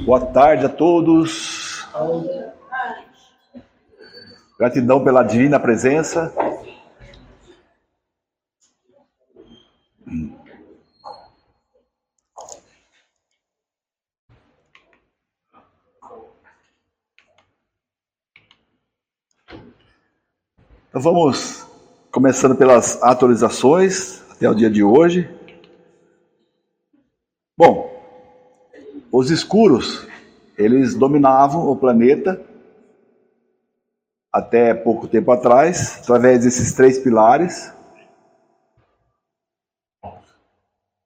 Boa tarde a todos. Gratidão pela divina presença. Então vamos começando pelas atualizações até o dia de hoje. Bom, os escuros, eles dominavam o planeta até pouco tempo atrás, através desses 3 pilares,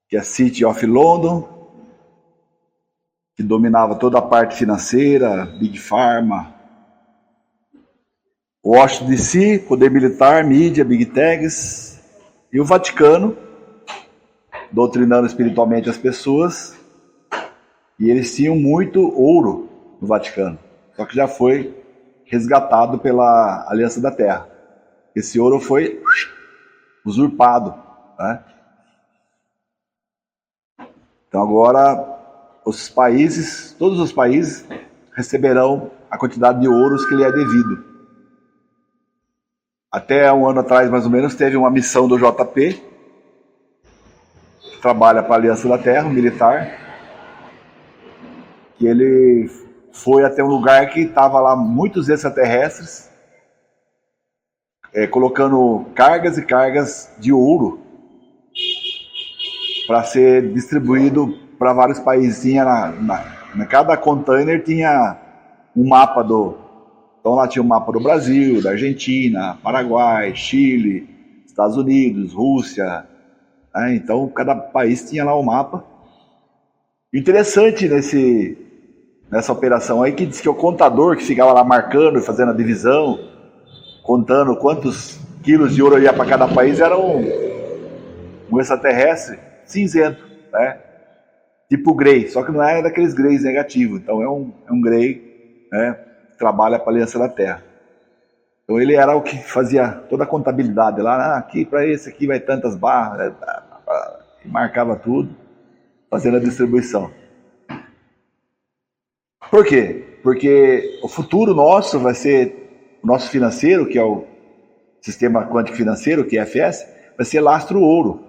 que é a City of London, que dominava toda a parte financeira, Big Pharma, Washington DC, poder militar, mídia, Big Techs, e o Vaticano, doutrinando espiritualmente as pessoas, e eles tinham muito ouro no Vaticano, só que já foi resgatado pela Aliança da Terra. Esse ouro foi usurpado, né? Então agora os países, todos os países receberão a quantidade de ouros que lhe é devido. Até um ano atrás, mais ou menos, teve uma missão do JP, que trabalha para a Aliança da Terra, um militar, que ele foi até um lugar que estava lá muitos extraterrestres, colocando cargas e cargas de ouro para ser distribuído para vários países. Tinha cada container tinha um mapa Então lá tinha um mapa do Brasil, da Argentina, Paraguai, Chile, Estados Unidos, Rússia, né? Então cada país tinha lá o mapa. Interessante nessa operação aí, que diz que o contador que ficava lá marcando e fazendo a divisão, contando quantos quilos de ouro ia para cada país, era um extraterrestre cinzento, né? Tipo Grey, só que não é daqueles Greys negativos. Então é um Grey, né? Que trabalha para a Aliança da Terra. Então ele era o que fazia toda a contabilidade lá, aqui para esse aqui vai tantas barras, e marcava tudo, fazendo a distribuição. Por quê? Porque o futuro nosso vai ser, o nosso financeiro, que é o Sistema Quântico Financeiro, que é FS, vai ser lastro ouro.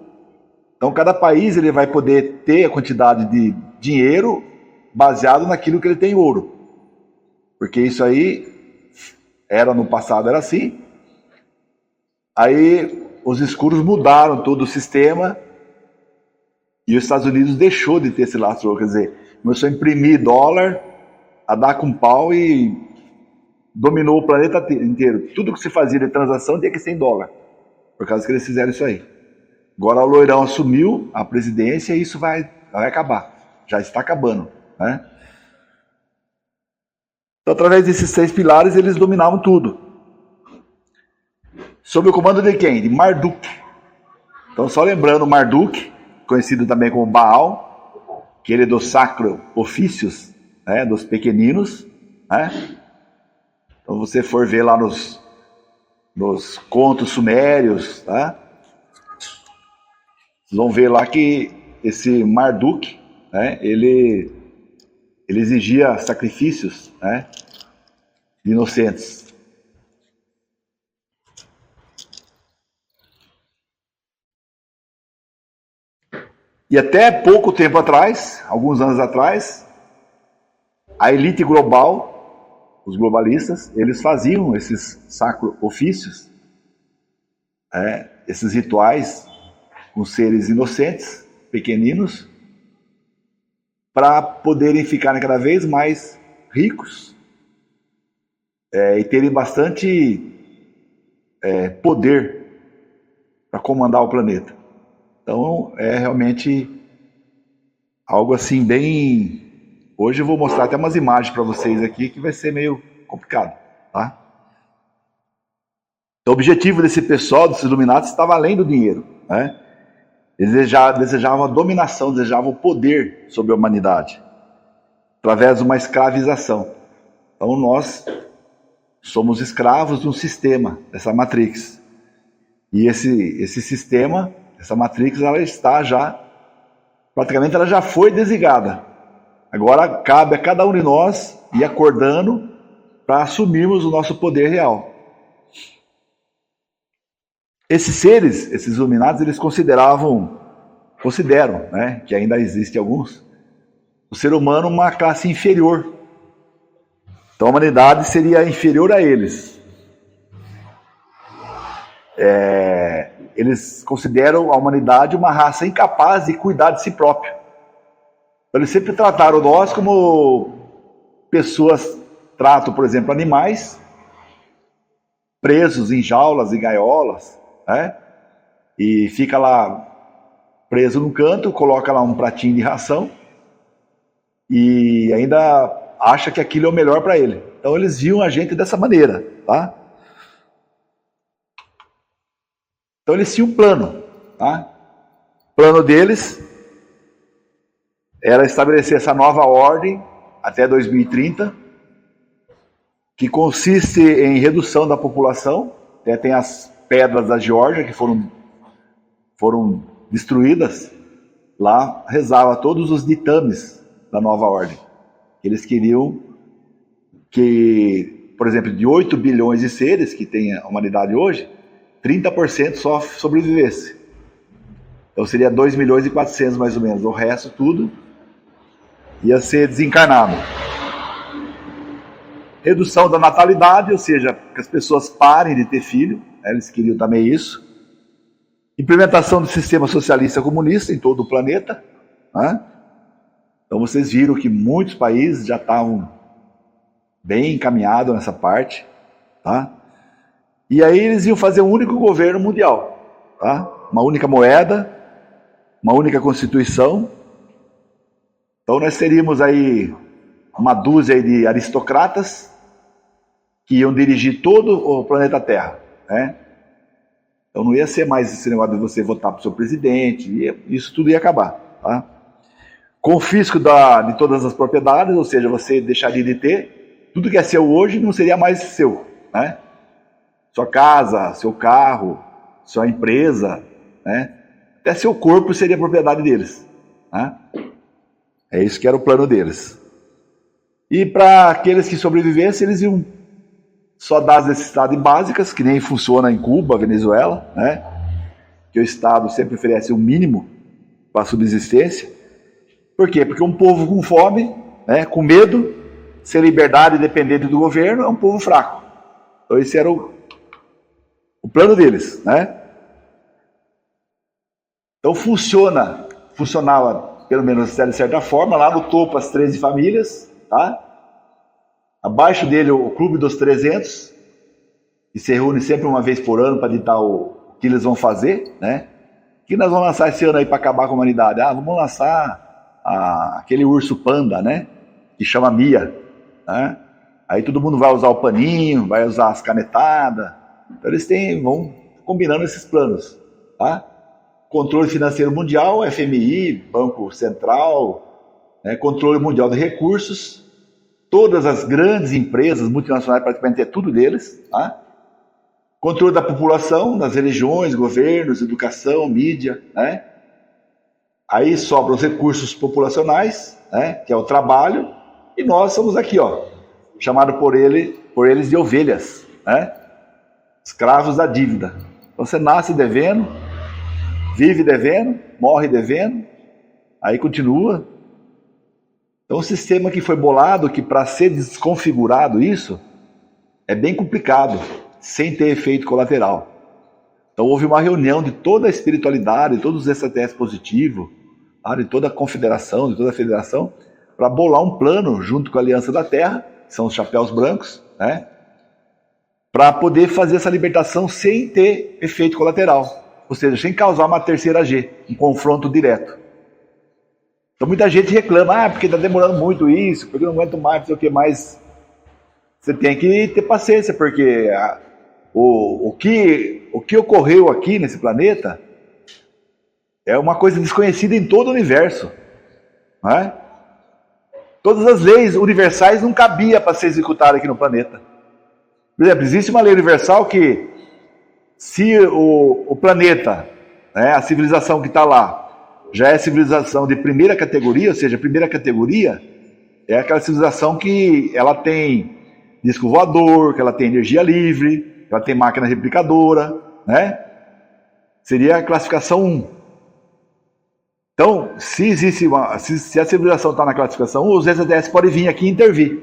Então cada país ele vai poder ter a quantidade de dinheiro baseado naquilo que ele tem ouro. Porque isso aí, no passado era assim. Aí os escuros mudaram todo o sistema e os Estados Unidos deixou de ter esse lastro ouro. Quer dizer, começou a imprimir dólar, a dar com pau e dominou o planeta inteiro. Tudo que se fazia de transação tinha que ser em dólar, por causa que eles fizeram isso aí. Agora o Loirão assumiu a presidência e isso vai acabar. Já está acabando, né? Então, através desses 6 pilares, eles dominavam tudo. Sob o comando de quem? De Marduk. Então, só lembrando, Marduk, conhecido também como Baal, que ele é dos sacro ofícios, né, dos pequeninos, né? Então, você for ver lá nos contos sumérios, tá? Vocês vão ver lá que esse Marduk, né, ele exigia sacrifícios, né, de inocentes. E até pouco tempo atrás, alguns anos atrás, a elite global, os globalistas, eles faziam esses sacro ofícios, esses rituais com seres inocentes, pequeninos, para poderem ficar cada vez mais ricos e terem bastante poder para comandar o planeta. Então é realmente algo assim bem... Hoje eu vou mostrar até umas imagens para vocês aqui que vai ser meio complicado, tá? Então, o objetivo desse pessoal, desses iluminados, estava além do dinheiro, né? Eles desejavam a dominação, desejavam o poder sobre a humanidade, através de uma escravização. Então nós somos escravos de um sistema, dessa Matrix. E esse sistema, essa Matrix, ela está já, praticamente ela já foi desligada. Agora cabe a cada um de nós ir acordando para assumirmos o nosso poder real. Esses seres, esses iluminados, eles consideram, né, que ainda existe alguns, o ser humano uma classe inferior. Então a humanidade seria inferior a eles. Eles consideram a humanidade uma raça incapaz de cuidar de si própria. Então, eles sempre trataram nós como pessoas tratam, por exemplo, animais presos em jaulas e gaiolas, né? E fica lá preso num canto, coloca lá um pratinho de ração e ainda acha que aquilo é o melhor para ele. Então eles viam a gente dessa maneira, tá? Então eles tinham um plano, tá? O plano deles era estabelecer essa nova ordem até 2030, que consiste em redução da população. Tem as pedras da Geórgia que foram destruídas. Lá rezava todos os ditames da nova ordem. Eles queriam que, por exemplo, de 8 bilhões de seres que tem a humanidade hoje, 30% só sobrevivesse. Então seria 2 milhões e 400 mais ou menos. O resto tudo ia ser desencarnado. Redução da natalidade, ou seja, que as pessoas parem de ter filho, né? Eles queriam também isso. Implementação do sistema socialista comunista em todo o planeta, né? Então vocês viram que muitos países já estavam bem encaminhados nessa parte, tá? E aí eles iam fazer um único governo mundial, tá? Uma única moeda, uma única constituição. Então nós teríamos aí uma dúzia de aristocratas que iam dirigir todo o planeta Terra, né? Então não ia ser mais esse negócio de você votar para o seu presidente, isso tudo ia acabar, tá? Confisco de todas as propriedades, ou seja, você deixaria de ter, tudo que é seu hoje não seria mais seu, né? Sua casa, seu carro, sua empresa, né? Até seu corpo seria propriedade deles, né? É isso que era o plano deles. E para aqueles que sobrevivessem, eles iam só dar as necessidades básicas, que nem funciona em Cuba, Venezuela, né? Que o Estado sempre oferece o mínimo para a subsistência. Por quê? Porque um povo com fome, né, com medo, sem liberdade e dependente do governo, é um povo fraco. Então esse era o plano deles, né? Então funcionava, pelo menos de certa forma, lá no topo as 13 famílias, tá? Abaixo dele o Clube dos 300, que se reúne sempre uma vez por ano para ditar o que eles vão fazer, né? O que nós vamos lançar esse ano aí para acabar com a humanidade? Vamos lançar aquele urso panda, né? Que chama Mia, né? Aí todo mundo vai usar o paninho, vai usar as canetadas. Então eles vão combinando esses planos, tá? Controle financeiro mundial, FMI, Banco Central, né? Controle mundial de recursos. Todas as grandes empresas multinacionais, praticamente é tudo deles, tá? Controle da população, das religiões, governos, educação, mídia, né? Aí sobram os recursos populacionais, né? Que é o trabalho, e nós somos aqui, ó, chamado por eles de ovelhas, né? Escravos da dívida. Então você nasce devendo, vive devendo, morre devendo, aí continua. Então o sistema que foi bolado, que para ser desconfigurado isso, é bem complicado, sem ter efeito colateral. Então houve uma reunião de toda a espiritualidade, de todos os extraterrestres positivos, de toda a confederação, de toda a federação, para bolar um plano junto com a Aliança da Terra, que são os chapéus brancos, né? Para poder fazer essa libertação sem ter efeito colateral, ou seja, sem causar uma terceira G, um confronto direto. Então muita gente reclama, porque está demorando muito isso, porque eu não aguento mais, não sei o que mais. Você tem que ter paciência, porque o que ocorreu aqui nesse planeta é uma coisa desconhecida em todo o universo, não é? Todas as leis universais não cabiam para ser executadas aqui no planeta. Por exemplo, existe uma lei universal que, se o planeta, né, a civilização que está lá, já é civilização de primeira categoria, ou seja, primeira categoria, É aquela civilização que ela tem disco voador, que ela tem energia livre, que ela tem máquina replicadora, né? Seria a classificação 1. Então, se a civilização está na classificação 1, os extraterrestres podem vir aqui e intervir.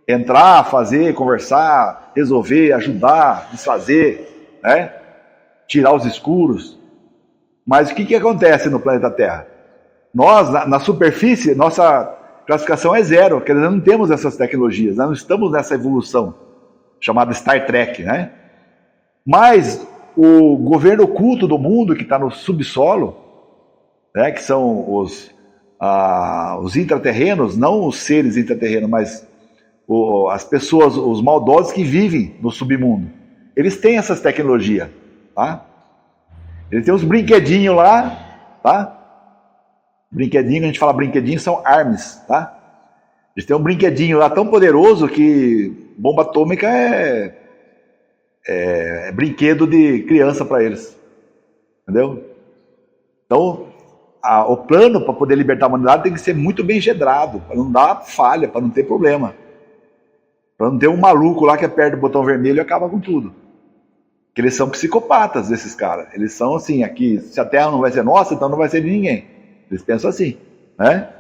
Entrar, fazer, conversar, resolver, ajudar, desfazer, né? Tirar os escuros. Mas o que acontece no planeta Terra? Nós, na superfície, nossa classificação é 0, quer dizer, não temos essas tecnologias, nós não estamos nessa evolução chamada Star Trek, né? Mas o governo oculto do mundo, que está no subsolo, né, que são os intraterrenos, não os seres intraterrenos, mas as pessoas, os maldosos que vivem no submundo, eles têm essas tecnologias, tá? Eles têm uns brinquedinhos lá, tá? Brinquedinho, a gente fala brinquedinho, são armas, tá? Eles têm um brinquedinho lá tão poderoso que bomba atômica é brinquedo de criança para eles. Entendeu? Então, o plano para poder libertar a humanidade tem que ser muito bem engendrado, para não dar falha, para não ter problema. Para não ter um maluco lá que aperta o botão vermelho e acaba com tudo. Porque eles são psicopatas, esses caras. Eles são assim, aqui, se a Terra não vai ser nossa, então não vai ser de ninguém. Eles pensam assim, né?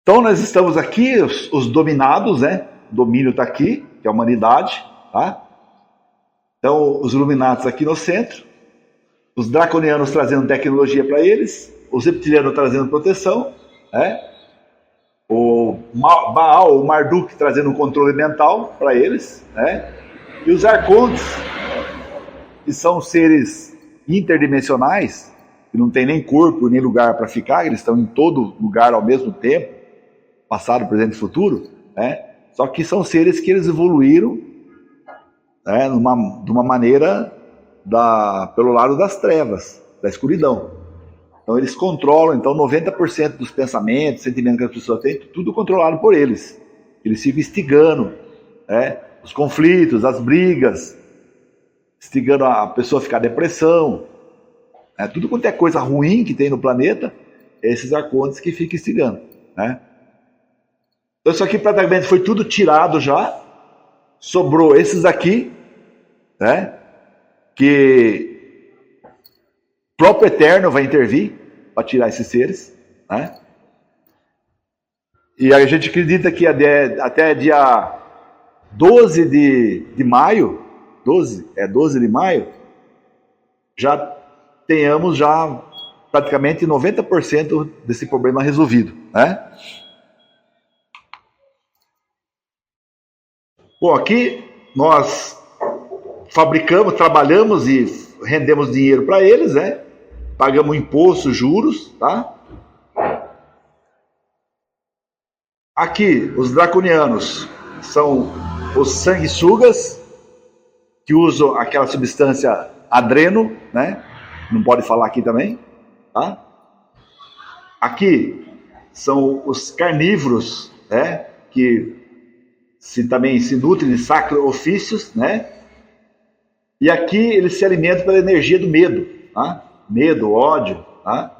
Então nós estamos aqui, os dominados, né? O domínio está aqui, que é a humanidade, tá? Então os iluminados aqui no centro, os draconianos trazendo tecnologia para eles, os reptilianos trazendo proteção, né? O Baal, o Marduk trazendo um controle mental para eles, né? E os arcontes, que são seres interdimensionais, que não tem nem corpo nem lugar para ficar, eles estão em todo lugar ao mesmo tempo, passado, presente e futuro, né? Só que são seres que eles evoluíram, né, de uma maneira pelo lado das trevas, da escuridão. Então eles controlam, então 90% dos pensamentos, sentimentos que as pessoas têm, tudo controlado por eles. Eles ficam instigando, né, os conflitos, as brigas, instigando a pessoa a ficar em depressão, né, tudo quanto é coisa ruim que tem no planeta, esses arcontes que ficam instigando, né? Então isso aqui praticamente foi tudo tirado já, sobrou esses aqui, né, que o próprio Eterno vai intervir para tirar esses seres, né? E a gente acredita que até dia 12 de maio, 12 de maio, já tenhamos já praticamente 90% desse problema resolvido, né? Bom, aqui nós fabricamos, trabalhamos e rendemos dinheiro para eles, né? Pagamos imposto, juros, tá? Aqui, os draconianos são os sanguessugas, que usam aquela substância adreno, né? Não pode falar aqui também, tá? Aqui são os carnívoros, né? Que também se nutrem de sacros ofícios, né? E aqui eles se alimentam pela energia do medo, tá? Medo, ódio, tá?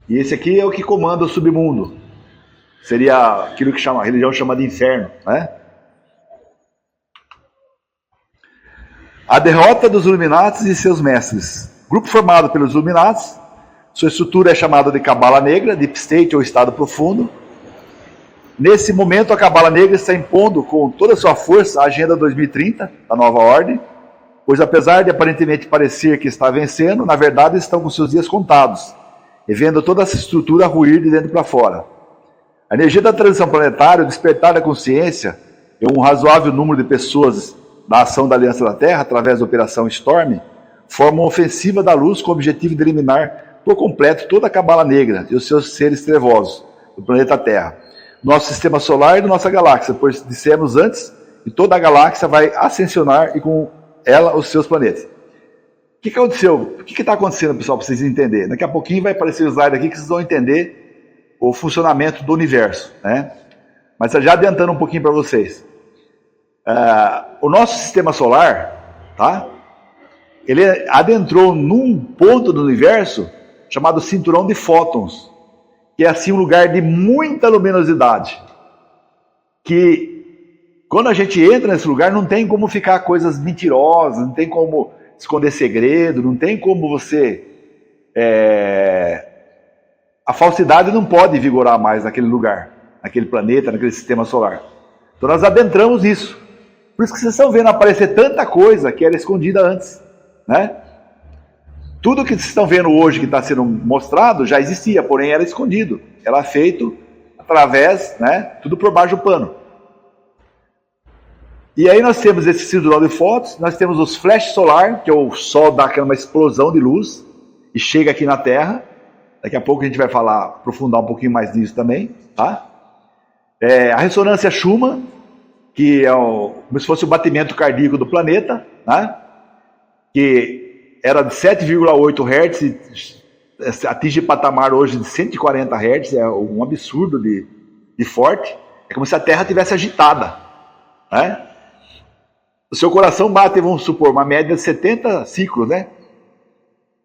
E esse aqui é o que comanda o submundo. Seria aquilo que a religião chama de inferno, né? A derrota dos Illuminatis e seus mestres. Grupo formado pelos Illuminatis, sua estrutura é chamada de Cabala Negra, Deep State ou Estado Profundo. Nesse momento, a Cabala Negra está impondo com toda a sua força a Agenda 2030, da Nova Ordem, pois apesar de aparentemente parecer que está vencendo, na verdade estão com seus dias contados, e vendo toda essa estrutura ruir de dentro para fora. A energia da transição planetária, o despertar da consciência e um razoável número de pessoas da ação da Aliança da Terra, através da Operação Storm, formam uma ofensiva da luz com o objetivo de eliminar por completo toda a Cabala Negra e os seus seres trevosos do planeta Terra, nosso sistema solar e da nossa galáxia, pois dissemos antes que toda a galáxia vai ascensionar e com ela os seus planetas. O que aconteceu? O que está acontecendo, pessoal, para vocês entenderem? Daqui a pouquinho vai aparecer o slide aqui que vocês vão entender o funcionamento do universo, né? Mas já adiantando um pouquinho para vocês. O nosso sistema solar, tá? Ele adentrou num ponto do universo chamado cinturão de fótons, que é assim um lugar de muita luminosidade, que quando a gente entra nesse lugar não tem como ficar coisas mentirosas, não tem como esconder segredo, não tem como você... A falsidade não pode vigorar mais naquele lugar, naquele planeta, naquele sistema solar. Então nós adentramos isso. Por isso que vocês estão vendo aparecer tanta coisa que era escondida antes, né? Tudo que vocês estão vendo hoje que está sendo mostrado já existia, porém era escondido. Era feito através, né? Tudo por baixo do pano. E aí nós temos esse cinturão de fótons, nós temos os flash solar, que é o Sol dá aquela uma explosão de luz e chega aqui na Terra. Daqui a pouco a gente vai aprofundar um pouquinho mais nisso também, tá? A ressonância Schumann, que é como se fosse o batimento cardíaco do planeta, né? Que era de 7,8 Hz, atinge patamar hoje de 140 Hz, é um absurdo de forte. É como se a Terra estivesse agitada, né? O seu coração bate, vamos supor, uma média de 70 ciclos, né?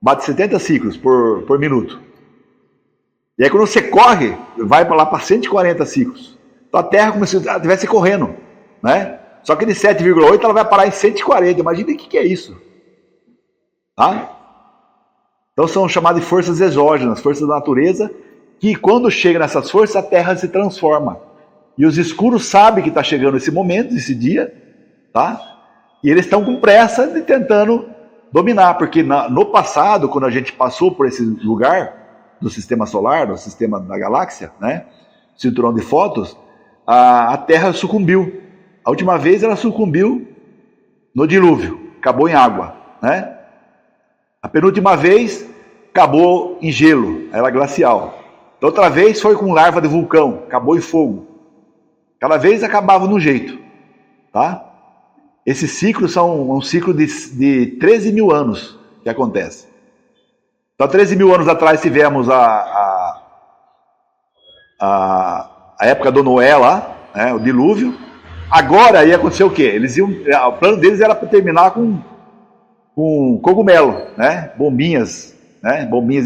Bate 70 ciclos por minuto. E aí quando você corre, vai para lá para 140 ciclos. Então a Terra como se ela estivesse correndo, né? Só que de 7,8 ela vai parar em 140. Imagina o que é isso. Tá? Então são chamadas de forças exógenas, forças da natureza, que quando chega nessas forças a Terra se transforma. E os escuros sabem que está chegando esse momento, esse dia, tá? E eles estão com pressa de tentando dominar, porque no passado, quando a gente passou por esse lugar do sistema solar, do sistema da galáxia, né, cinturão de fótons, a Terra sucumbiu. A última vez ela sucumbiu no dilúvio, acabou em água, né? A penúltima vez acabou em gelo, era glacial. Da outra vez foi com larva de vulcão, acabou em fogo. Cada vez acabava de um jeito, tá? Esses ciclos são um ciclo de 13 mil anos que acontece. Então, 13 mil anos atrás tivemos a época do Noé lá, né, o dilúvio. Agora ia acontecer o quê? O plano deles era para terminar com cogumelo, né? Bombinhas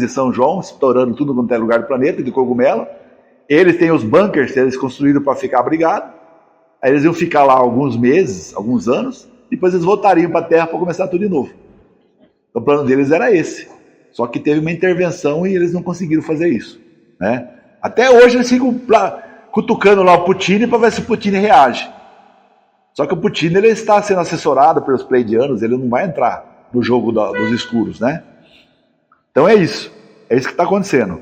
de São João, estourando tudo quanto é lugar do planeta, de cogumelo. Eles têm os bunkers, eles construíram para ficar abrigados. Aí eles iam ficar lá alguns meses, alguns anos, depois eles voltariam para a Terra para começar tudo de novo. Então, o plano deles era esse. Só que teve uma intervenção e eles não conseguiram fazer isso, né? Até hoje eles ficam cutucando lá o Putin para ver se o Putin reage. Só que o Putin ele está sendo assessorado pelos pleiadianos, ele não vai entrar no jogo dos escuros, né? Então é isso que está acontecendo.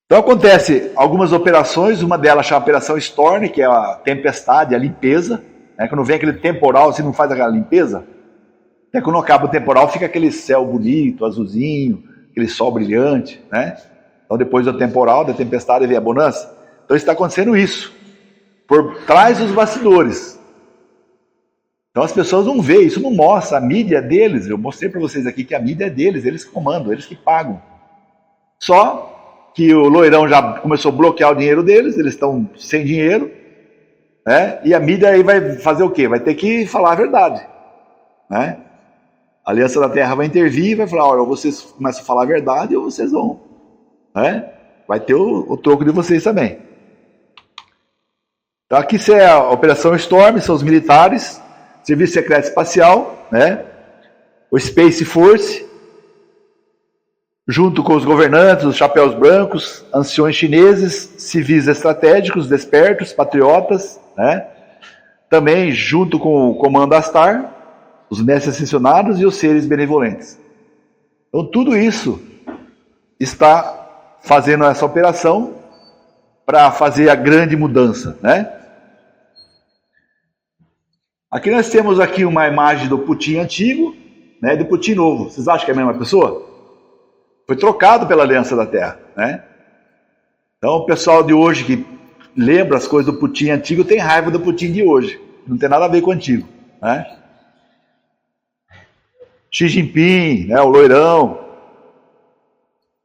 Então acontece algumas operações, uma delas chama Operação Storm, que é a tempestade, a limpeza, né? Quando vem aquele temporal, você não faz aquela limpeza. Até quando acaba o temporal, fica aquele céu bonito, azulzinho, aquele sol brilhante, né? Então, depois do temporal, da tempestade, vem a bonança. Então, está acontecendo isso, por trás dos bastidores. Então, as pessoas não veem, isso não mostra. A mídia é deles, eu mostrei para vocês aqui que a mídia é deles, eles que comandam, eles que pagam. Só que o loirão já começou a bloquear o dinheiro deles, eles estão sem dinheiro, né? E a mídia aí vai fazer o quê? Vai ter que falar a verdade, né? A Aliança da Terra vai intervir e vai falar, olha, ou vocês começam a falar a verdade ou vocês vão, né? Vai ter o troco de vocês também. Então aqui é a Operação Storm, são os militares, Serviço Secreto Espacial, né? O Space Force, junto com os governantes, os chapéus brancos, anciões chineses, civis estratégicos, despertos, patriotas, né? Também junto com o Comando Astar, os mestres ascensionados e os seres benevolentes. Então tudo isso está fazendo essa operação para fazer a grande mudança, né? Aqui nós temos aqui uma imagem do Putin antigo, né, e do Putin novo. Vocês acham que é a mesma pessoa? Foi trocado pela Aliança da Terra, né? Então o pessoal de hoje que lembra as coisas do Putin antigo tem raiva do Putin de hoje. Não tem nada a ver com o antigo, né? Xi Jinping, né, o loirão.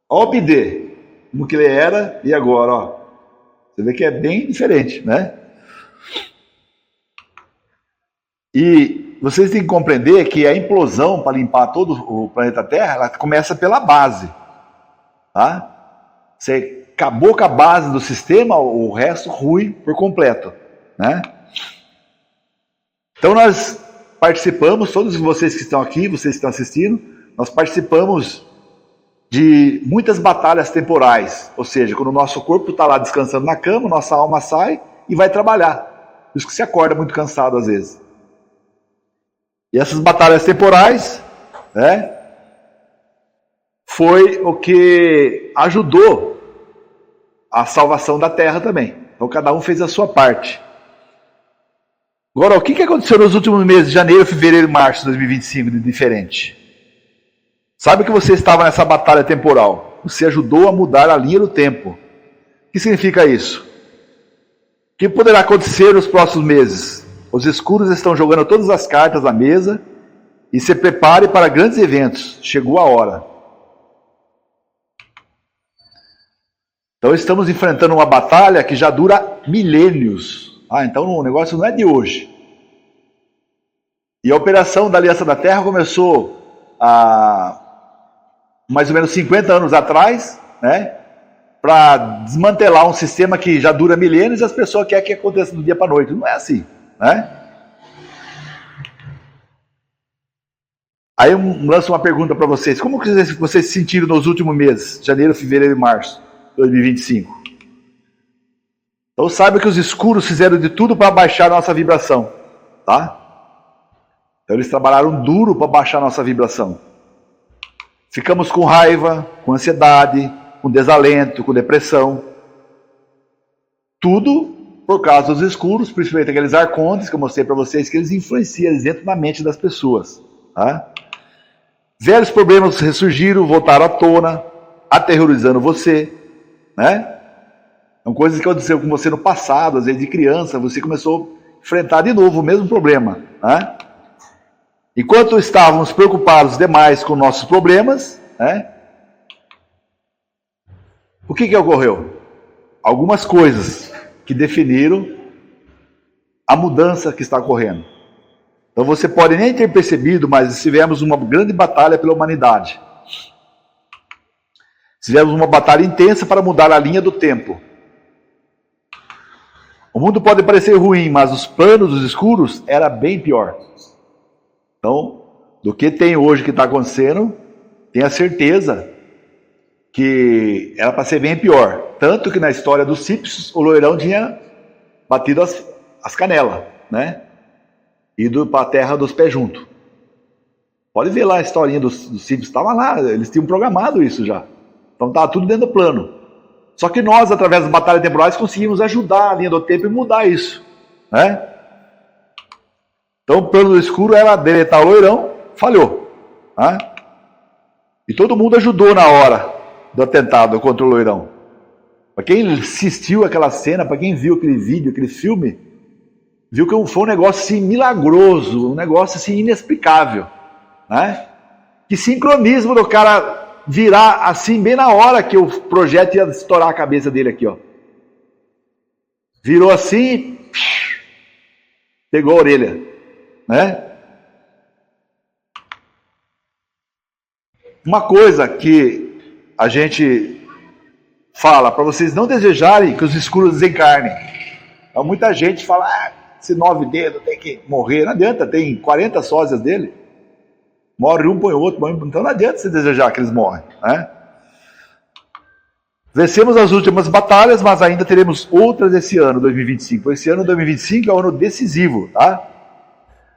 Olha o PD, como que ele era e agora, ó. Você vê que é bem diferente, né? E vocês têm que compreender que a implosão para limpar todo o planeta Terra, ela começa pela base. Tá? Você acabou com a base do sistema, o resto rui por completo. Né? Então nós participamos, todos vocês que estão aqui, vocês que estão assistindo, nós participamos de muitas batalhas temporais. Ou seja, quando o nosso corpo está lá descansando na cama, nossa alma sai e vai trabalhar. Por isso que se acorda muito cansado às vezes. E essas batalhas temporais, né, foi o que ajudou a salvação da Terra também. Então cada um fez a sua parte. Agora, o que aconteceu nos últimos meses, de janeiro, fevereiro e março de 2025, de diferente? Sabe que você estava nessa batalha temporal. Você ajudou a mudar a linha do tempo. O que significa isso? O que poderá acontecer nos próximos meses? Os escuros estão jogando todas as cartas na mesa e se prepare para grandes eventos. Chegou a hora. Então estamos enfrentando uma batalha que já dura milênios. Então o negócio não é de hoje. E a operação da Aliança da Terra começou há mais ou menos 50 anos atrás, né, para desmantelar um sistema que já dura milênios e as pessoas querem que aconteça do dia para a noite. Não é assim. Né? Aí eu lanço uma pergunta para vocês. Como que vocês se sentiram nos últimos meses, janeiro, fevereiro e março de 2025? Então saiba que os escuros fizeram de tudo para baixar a nossa vibração, tá? Então eles trabalharam duro para baixar a nossa vibração. Ficamos com raiva, com ansiedade, com desalento, com depressão. Tudo por causa dos escuros, principalmente aqueles arcontes que eu mostrei para vocês, que eles influenciam, eles entram na mente das pessoas, tá? Velhos problemas ressurgiram, voltaram à tona, aterrorizando você, né? São coisas que aconteceram com você no passado, às vezes de criança, você começou a enfrentar de novo o mesmo problema. Né? Enquanto estávamos preocupados demais com nossos problemas, né? O que ocorreu? Algumas coisas que definiram a mudança que está ocorrendo. Então você pode nem ter percebido, mas tivemos uma grande batalha pela humanidade. Tivemos uma batalha intensa para mudar a linha do tempo. O mundo pode parecer ruim, mas os planos dos escuros era bem pior. Então, do que tem hoje que está acontecendo, tenha certeza que era para ser bem pior. Tanto que na história dos Simpsons, o loirão tinha batido as canelas, né? Ido para a terra dos pés juntos. Pode ver lá a historinha dos Simpsons, estava lá, eles tinham programado isso já. Então estava tudo dentro do plano. Só que nós, através das batalhas temporais, conseguimos ajudar a linha do tempo e mudar isso. Né? Então o plano do escuro era deletar o loirão, falhou. Né? E todo mundo ajudou na hora do atentado contra o loirão. Para quem assistiu aquela cena, para quem viu aquele vídeo, aquele filme, viu que foi um negócio assim, milagroso, um negócio assim, inexplicável. Né? Que sincronismo do cara virar assim bem na hora que o projeto ia estourar a cabeça dele aqui, ó. Virou assim, pegou a orelha, né? Uma coisa que a gente fala para vocês não desejarem que os escuros desencarnem. Então, muita gente fala, esse 9 dedos tem que morrer. Não adianta, tem 40 sósias dele. Morre um, põe o outro, então não adianta você desejar que eles morrem. Né? Vencemos as últimas batalhas, mas ainda teremos outras esse ano, 2025. Esse ano, 2025, é um ano decisivo. Tá?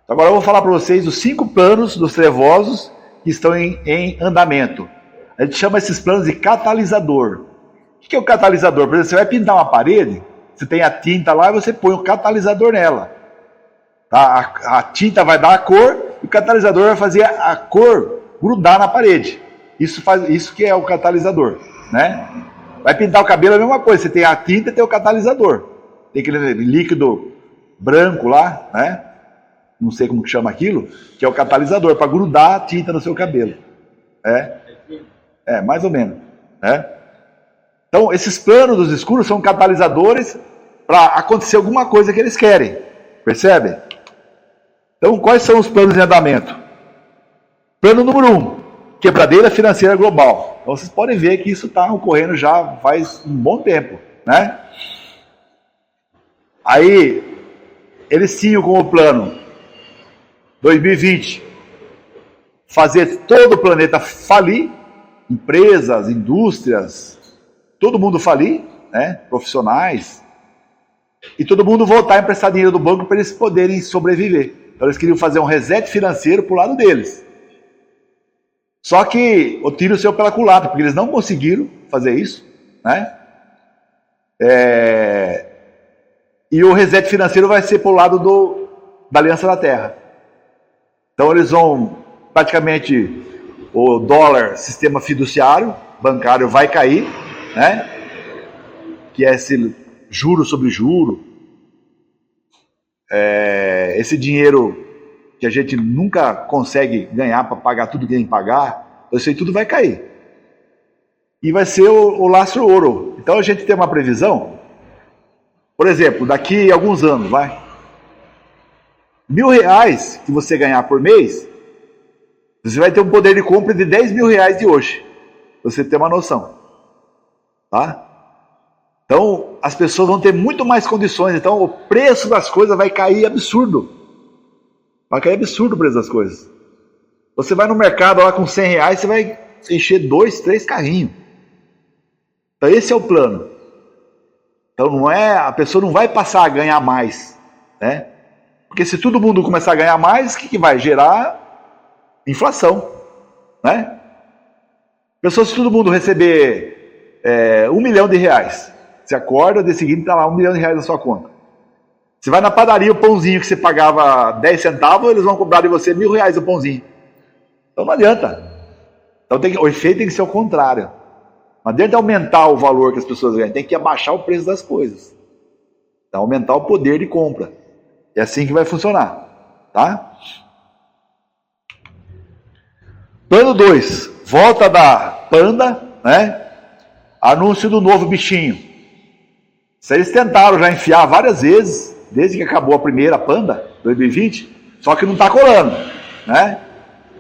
Agora eu vou falar para vocês os 5 planos dos trevosos que estão em andamento. A gente chama esses planos de catalisador. O que é o catalisador? Por exemplo, você vai pintar uma parede, você tem a tinta lá e você põe o catalisador nela. Tá? A tinta vai dar a cor e o catalisador vai fazer a cor grudar na parede. Isso que é o catalisador. Né? Vai pintar o cabelo é a mesma coisa. Você tem a tinta e tem o catalisador. Tem aquele líquido branco lá, né? Não sei como que chama aquilo, que é o catalisador, para grudar a tinta no seu cabelo. Mais ou menos. Né? Então, esses planos dos escuros são catalisadores para acontecer alguma coisa que eles querem. Percebe? Então, quais são os planos em andamento? Plano número 1, quebradeira financeira global. Então, vocês podem ver que isso está ocorrendo já faz um bom tempo, né? Aí, eles tinham como plano 2020 fazer todo o planeta falir, empresas, indústrias, todo mundo falir, né? Profissionais, e todo mundo voltar a emprestar dinheiro do banco para eles poderem sobreviver. Então eles queriam fazer um reset financeiro para o lado deles. Só que o tiro saiu pela culatra, porque eles não conseguiram fazer isso, né? E o reset financeiro vai ser para o lado da Aliança da Terra. Então eles vão, praticamente, o dólar, sistema fiduciário, bancário, vai cair, né? Que é esse juro sobre juro. Esse dinheiro que a gente nunca consegue ganhar para pagar tudo que tem que pagar, isso aí tudo vai cair. E vai ser o lastro ouro. Então a gente tem uma previsão, por exemplo, daqui a alguns anos, vai, R$1.000 que você ganhar por mês, você vai ter um poder de compra de R$10.000 de hoje. Pra você ter uma noção. Tá? Então, as pessoas vão ter muito mais condições. Então, o preço das coisas vai cair absurdo. Vai cair absurdo o preço das coisas. Você vai no mercado lá com R$100, você vai encher 2, 3 carrinhos. Então, esse é o plano. Então, a pessoa não vai passar a ganhar mais, né? Porque se todo mundo começar a ganhar mais, o que vai gerar? Inflação, né? Pessoa, se todo mundo receber R$1 milhão, você acorda, de seguinte está lá R$1 milhão na sua conta. Você vai na padaria, o pãozinho que você pagava 10 centavos, eles vão cobrar de você R$1.000 o pãozinho. Então não adianta. Então o efeito tem que ser o contrário. Não adianta aumentar o valor que as pessoas ganham, tem que abaixar o preço das coisas. Então aumentar o poder de compra. É assim que vai funcionar. Tá? Plano 2. Volta da Panda, né? Anúncio do novo bichinho. Isso eles tentaram já enfiar várias vezes, desde que acabou a primeira Panda, 2020, só que não está colando, né?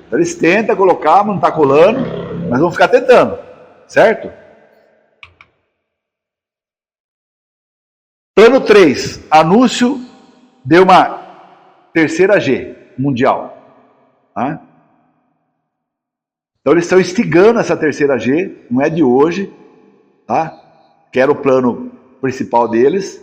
Então eles tentam colocar, mas não está colando, mas vão ficar tentando, certo? Plano 3, anúncio de uma terceira G mundial. Tá? Então eles estão instigando essa terceira G, não é de hoje, tá? Que era o plano principal deles.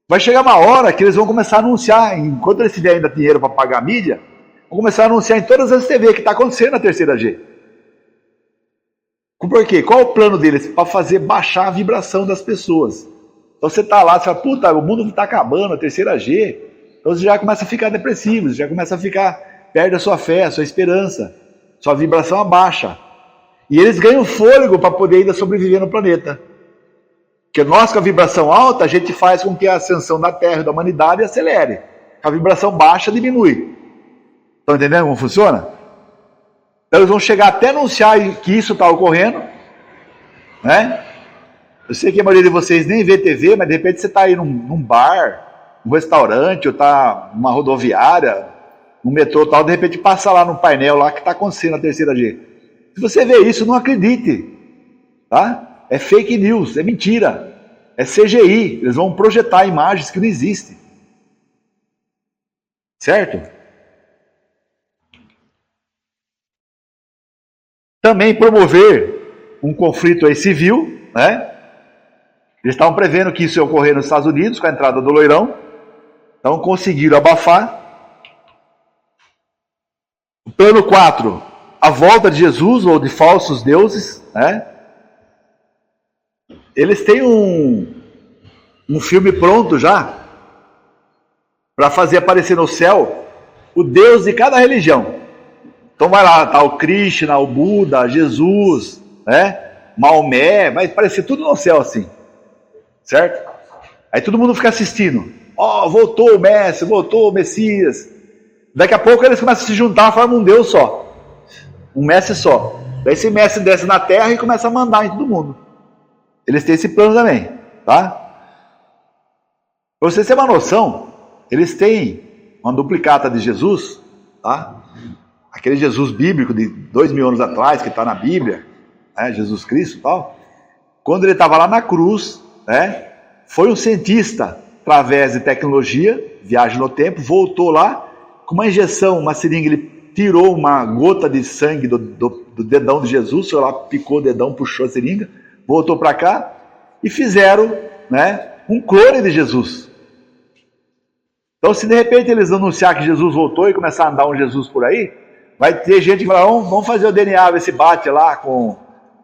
Vai chegar uma hora que eles vão começar a anunciar, enquanto eles tiverem ainda dinheiro para pagar a mídia, vão começar a anunciar em todas as TV que está acontecendo a terceira G. Por quê? Qual é o plano deles? Para fazer baixar a vibração das pessoas. Então você está lá, você fala, puta, o mundo está acabando, a terceira G. Então você já começa a ficar depressivo, você já começa a ficar, perde a sua fé, a sua esperança, sua vibração abaixa. E eles ganham fôlego para poder ainda sobreviver no planeta. Porque nós, com a vibração alta, a gente faz com que a ascensão da Terra e da humanidade acelere. A vibração baixa diminui. Estão entendendo como funciona? Então eles vão chegar até anunciar que isso está ocorrendo, né? Eu sei que a maioria de vocês nem vê TV, mas de repente você está aí num bar, num restaurante, ou está numa rodoviária, num metrô tal, de repente passa lá no painel lá que está acontecendo a terceira G. Se você vê isso, não acredite, tá? É fake news, é mentira, é CGI, eles vão projetar imagens que não existem, certo? Também promover um conflito aí civil, né? Eles estavam prevendo que isso ia ocorrer nos Estados Unidos com a entrada do loirão, então conseguiram abafar. O plano 4, a volta de Jesus ou de falsos deuses, né? Eles têm um filme pronto já para fazer aparecer no céu o Deus de cada religião. Então vai lá, tá o Krishna, o Buda, Jesus, né? Maomé, vai aparecer tudo no céu assim, certo? Aí todo mundo fica assistindo. Ó, voltou o Mestre, voltou o Messias. Daqui a pouco eles começam a se juntar, formam um Deus só, um Mestre só. Daí esse Mestre desce na Terra e começa a mandar em todo mundo. Eles têm esse plano também, tá? Para vocês terem uma noção, eles têm uma duplicata de Jesus, tá? Aquele Jesus bíblico de 2000 anos atrás, que está na Bíblia, né? Jesus Cristo e tal. Quando ele estava lá na cruz, né? Foi um cientista, através de tecnologia, viagem no tempo, voltou lá, com uma injeção, uma seringa, ele tirou uma gota de sangue do dedão de Jesus, foi lá, picou o dedão, puxou a seringa, voltou para cá, e fizeram, né, um clone de Jesus. Então, se de repente eles anunciar que Jesus voltou e começar a andar um Jesus por aí, vai ter gente que vai falar, vamos fazer o DNA, ver se bate lá com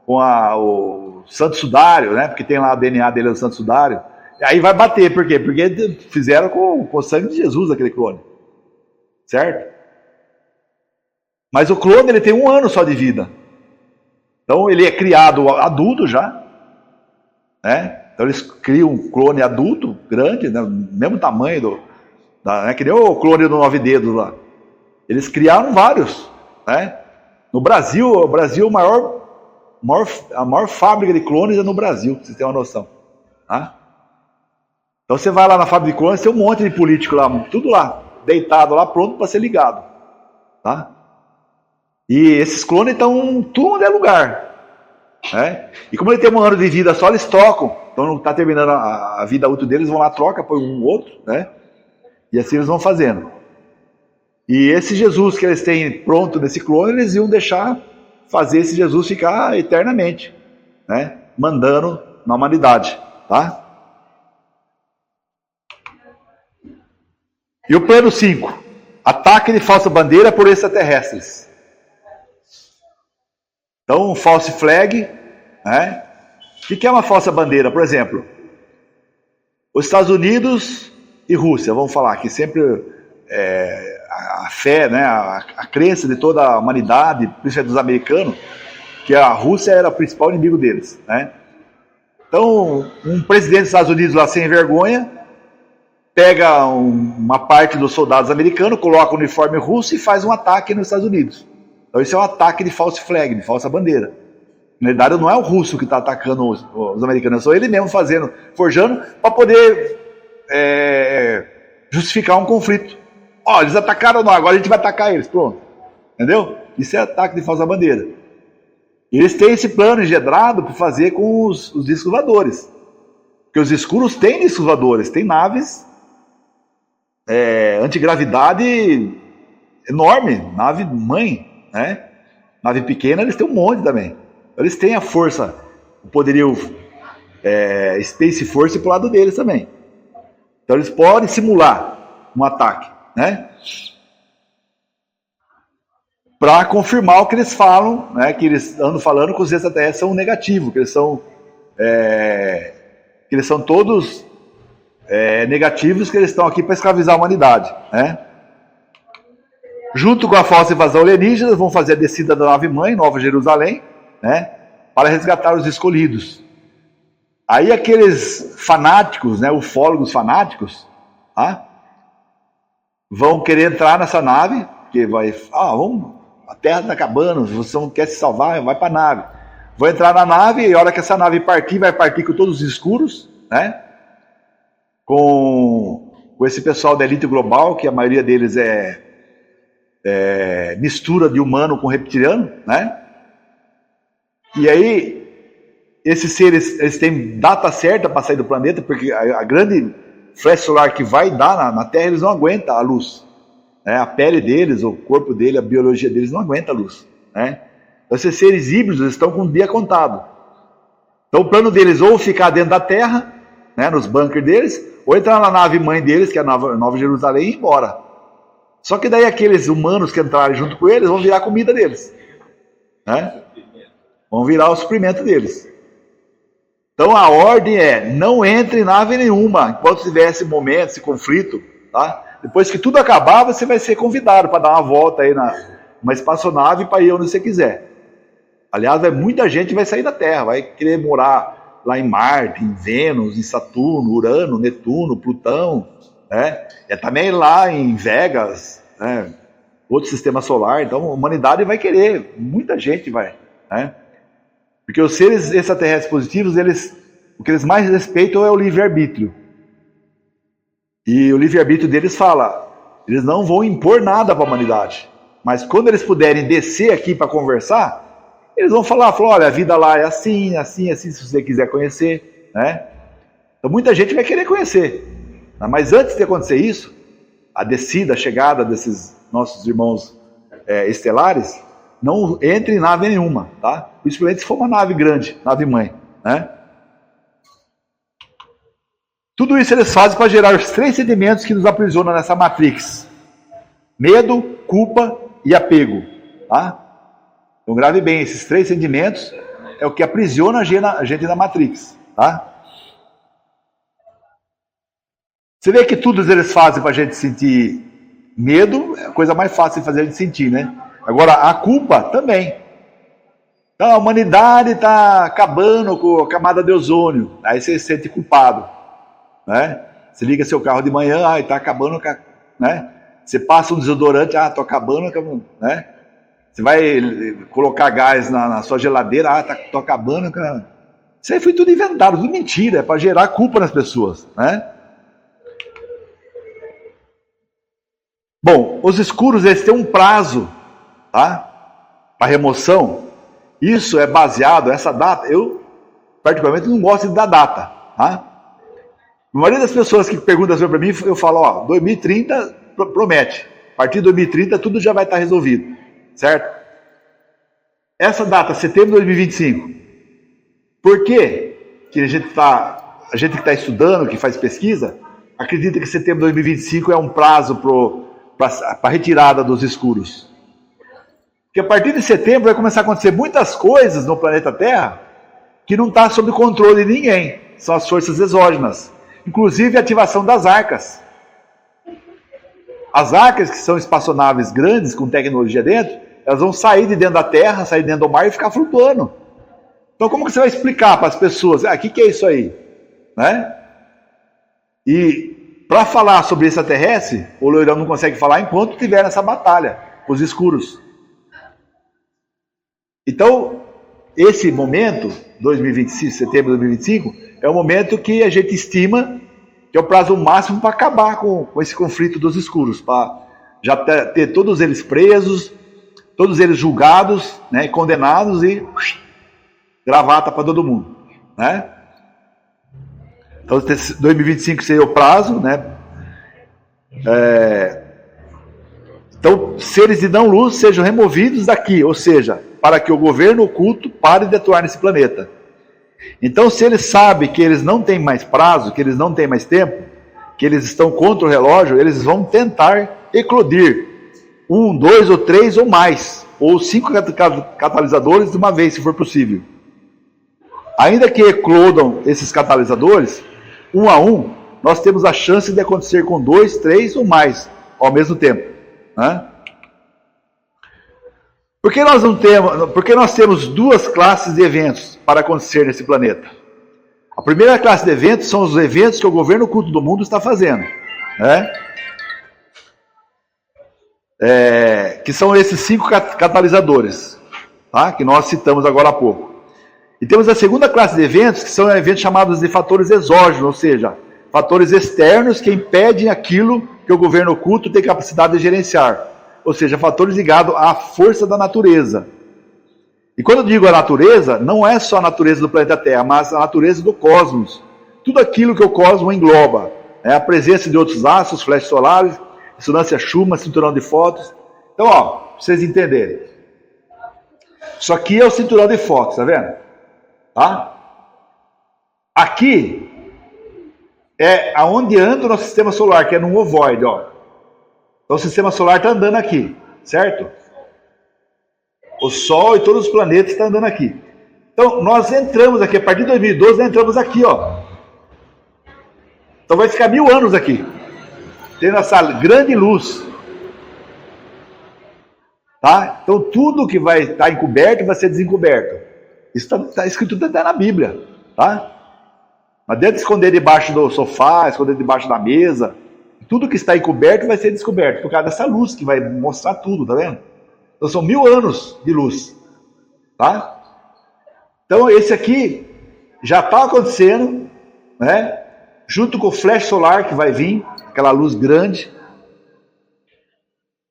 o Santo Sudário, né? Porque tem lá o DNA dele, o Santo Sudário. Aí vai bater, por quê? Porque fizeram com o sangue de Jesus aquele clone. Certo? Mas o clone, ele tem 1 ano só de vida. Então ele é criado adulto já, né? Então eles criam um clone adulto, grande, né? Mesmo tamanho né? Que nem o clone do 9 dedos lá. Eles criaram vários, né? No Brasil, a maior fábrica de clones é no Brasil, pra vocês terem uma noção. Tá? Então você vai lá na fábrica de clones, tem um monte de político lá, tudo lá, deitado lá, pronto para ser ligado. Tá? E esses clones estão tudo é lugar. Né? E como ele tem 1 ano de vida só, eles trocam. Então não está terminando a vida útil deles, vão lá, troca, põe um outro, né? E assim eles vão fazendo. E esse Jesus que eles têm pronto nesse clone, eles iam deixar fazer esse Jesus ficar eternamente, né? Mandando na humanidade, tá? E o plano 5, ataque de falsa bandeira por extraterrestres. Então, um false flag, né? O que é uma falsa bandeira? Por exemplo, os Estados Unidos e Rússia, vamos falar que sempre a fé, né, a crença de toda a humanidade, principalmente dos americanos, que a Rússia era o principal inimigo deles, né? Então, um presidente dos Estados Unidos lá sem vergonha, pega uma parte dos soldados americanos, coloca o uniforme russo e faz um ataque nos Estados Unidos. Então isso é um ataque de false flag, de falsa bandeira. Na verdade não é o russo que está atacando os americanos, são ele mesmo forjando para poder justificar um conflito. Ó, eles atacaram nós, agora a gente vai atacar eles, pronto. Entendeu? Isso é ataque de falsa bandeira. E eles têm esse plano engendrado para fazer com os discos voadores. Porque os escuros têm discos voadores, têm naves antigravidade enorme, nave mãe, né? Nave pequena eles têm um monte também. Eles têm a força, o poderio Space Force pro lado deles também. Então eles podem simular um ataque, né? Para confirmar o que eles falam, né? Que eles andam falando que os extraterrestres são negativos, que eles são todos negativos, que eles estão aqui para escravizar a humanidade, né? Junto com a falsa invasão alienígena, vão fazer a descida da nave mãe, Nova Jerusalém, né? Para resgatar os escolhidos. Aí aqueles fanáticos, né? Ufólogos fanáticos, tá? Vão querer entrar nessa nave, que a Terra está acabando, você não quer se salvar, vai para a nave. Vão entrar na nave e a hora que essa nave partir, vai partir com todos os escuros, né? Com esse pessoal da elite global, que a maioria deles é mistura de humano com reptiliano, né? E aí, esses seres, eles têm data certa para sair do planeta, porque a grande flash solar que vai dar na Terra, eles não aguentam a luz. Né? A pele deles, o corpo dele, a biologia deles não aguenta a luz. Né? Então, esses seres híbridos estão com o dia contado. Então, o plano deles ou ficar dentro da Terra, né, nos bunkers deles, ou entrar na nave mãe deles, que é a Nova Jerusalém, e ir embora. Só que daí aqueles humanos que entrarem junto com eles vão virar a comida deles. Né? Vão virar o suprimento deles. Então a ordem é, não entre em nave nenhuma, enquanto tiver esse momento, esse conflito. Tá? Depois que tudo acabar, você vai ser convidado para dar uma volta aí numa espaçonave para ir onde você quiser. Aliás, muita gente vai sair da Terra, vai querer morar lá em Marte, em Vênus, em Saturno, Urano, Netuno, Plutão, né? E também lá em Vegas, né? Outro sistema solar. Então a humanidade vai querer, muita gente vai, né? Porque os seres extraterrestres positivos, o que eles mais respeitam é o livre-arbítrio. E o livre-arbítrio deles fala, Eles não vão impor nada para a humanidade. Mas quando eles puderem descer aqui para conversar, eles vão falar, olha, a vida lá é assim, assim, assim, se você quiser conhecer, né? Então muita gente vai querer conhecer. Mas antes de acontecer isso, a descida, a chegada desses nossos irmãos estelares, não entre em nave nenhuma, tá? Principalmente se for uma nave grande, nave mãe, né? Tudo isso eles fazem para gerar os 3 sentimentos que nos aprisionam nessa matrix: medo, culpa e apego, tá? Então grave bem, esses 3 sentimentos é o que aprisiona a gente na matrix, tá? Você vê que tudo eles fazem para a gente sentir medo, é a coisa mais fácil de fazer a gente sentir, né? Agora, a culpa também. Então, a humanidade está acabando com a camada de ozônio. Aí você se sente culpado, né? Você liga seu carro de manhã, está acabando, né? Você passa um desodorante, estou acabando, né? Você vai colocar gás na sua geladeira, estou acabando. Isso aí foi tudo inventado, tudo mentira, é para gerar culpa nas pessoas, né? Bom, os escuros, eles têm um prazo, tá? Para remoção. Isso é baseado, essa data, eu particularmente não gosto de dar data, tá? A maioria das pessoas que perguntam sobre mim, eu falo, 2030 promete. A partir de 2030 tudo já vai estar resolvido, certo? Essa data, setembro de 2025. Por quê? Que a gente que está estudando, que faz pesquisa, acredita que setembro de 2025 é um prazo para a retirada dos escuros. Porque a partir de setembro vai começar a acontecer muitas coisas no planeta Terra que não está sob controle de ninguém. São as forças exógenas. Inclusive a ativação das arcas. As arcas, que são espaçonaves grandes com tecnologia dentro, elas vão sair de dentro da Terra, sair de dentro do mar e ficar flutuando. Então como que você vai explicar para as pessoas, o que é isso aí? Né? E para falar sobre extraterrestre, o Loirão não consegue falar enquanto tiver essa batalha, os escuros. Então, esse momento, 2025, setembro de 2025, é o momento que a gente estima que é o prazo máximo para acabar com esse conflito dos escuros, para já ter todos eles presos, todos eles julgados, né, condenados e gravata para todo mundo, né? Então, 2025 seria o prazo, né? Então, seres de não-luz sejam removidos daqui, ou seja, para que o governo oculto pare de atuar nesse planeta. Então, se eles sabem que eles não têm mais prazo, que eles não têm mais tempo, que eles estão contra o relógio, eles vão tentar eclodir 1, 2 ou 3 ou mais, ou 5 catalisadores de uma vez, se for possível. Ainda que eclodam esses catalisadores, um a um, nós temos a chance de acontecer com 2, 3 ou mais ao mesmo tempo, né? Porque nós temos 2 classes de eventos para acontecer nesse planeta. A primeira classe de eventos são os eventos que o governo oculto do mundo está fazendo, né? Que são esses 5 catalisadores, tá? Que nós citamos agora há pouco. E temos a segunda classe de eventos, que são eventos chamados de fatores exógenos, ou seja, fatores externos que impedem aquilo que o governo oculto tem capacidade de gerenciar. Ou seja, fatores ligados à força da natureza. E quando eu digo a natureza, não é só a natureza do planeta Terra, mas a natureza do cosmos. Tudo aquilo que o cosmos engloba. A presença de outros astros, flashes solares, ressonância Schumann, cinturão de fótons. Então, para vocês entenderem. Isso aqui é o cinturão de fótons, tá vendo? Tá? Aqui é aonde anda o nosso sistema solar, que é num ovoide, ó. Então o sistema solar está andando aqui, certo? O Sol e todos os planetas estão andando aqui. Então nós entramos aqui, a partir de 2012 nós entramos aqui, ó. Então vai ficar 1000 anos aqui, tendo essa grande luz. Tá? Então tudo que vai estar encoberto vai ser desencoberto. Isso está escrito até na Bíblia, tá? Não adianta esconder debaixo do sofá, esconder debaixo da mesa. Tudo que está encoberto vai ser descoberto, por causa dessa luz que vai mostrar tudo, tá vendo? Então são 1000 anos de luz, tá? Então esse aqui já está acontecendo, né? Junto com o flash solar que vai vir, aquela luz grande.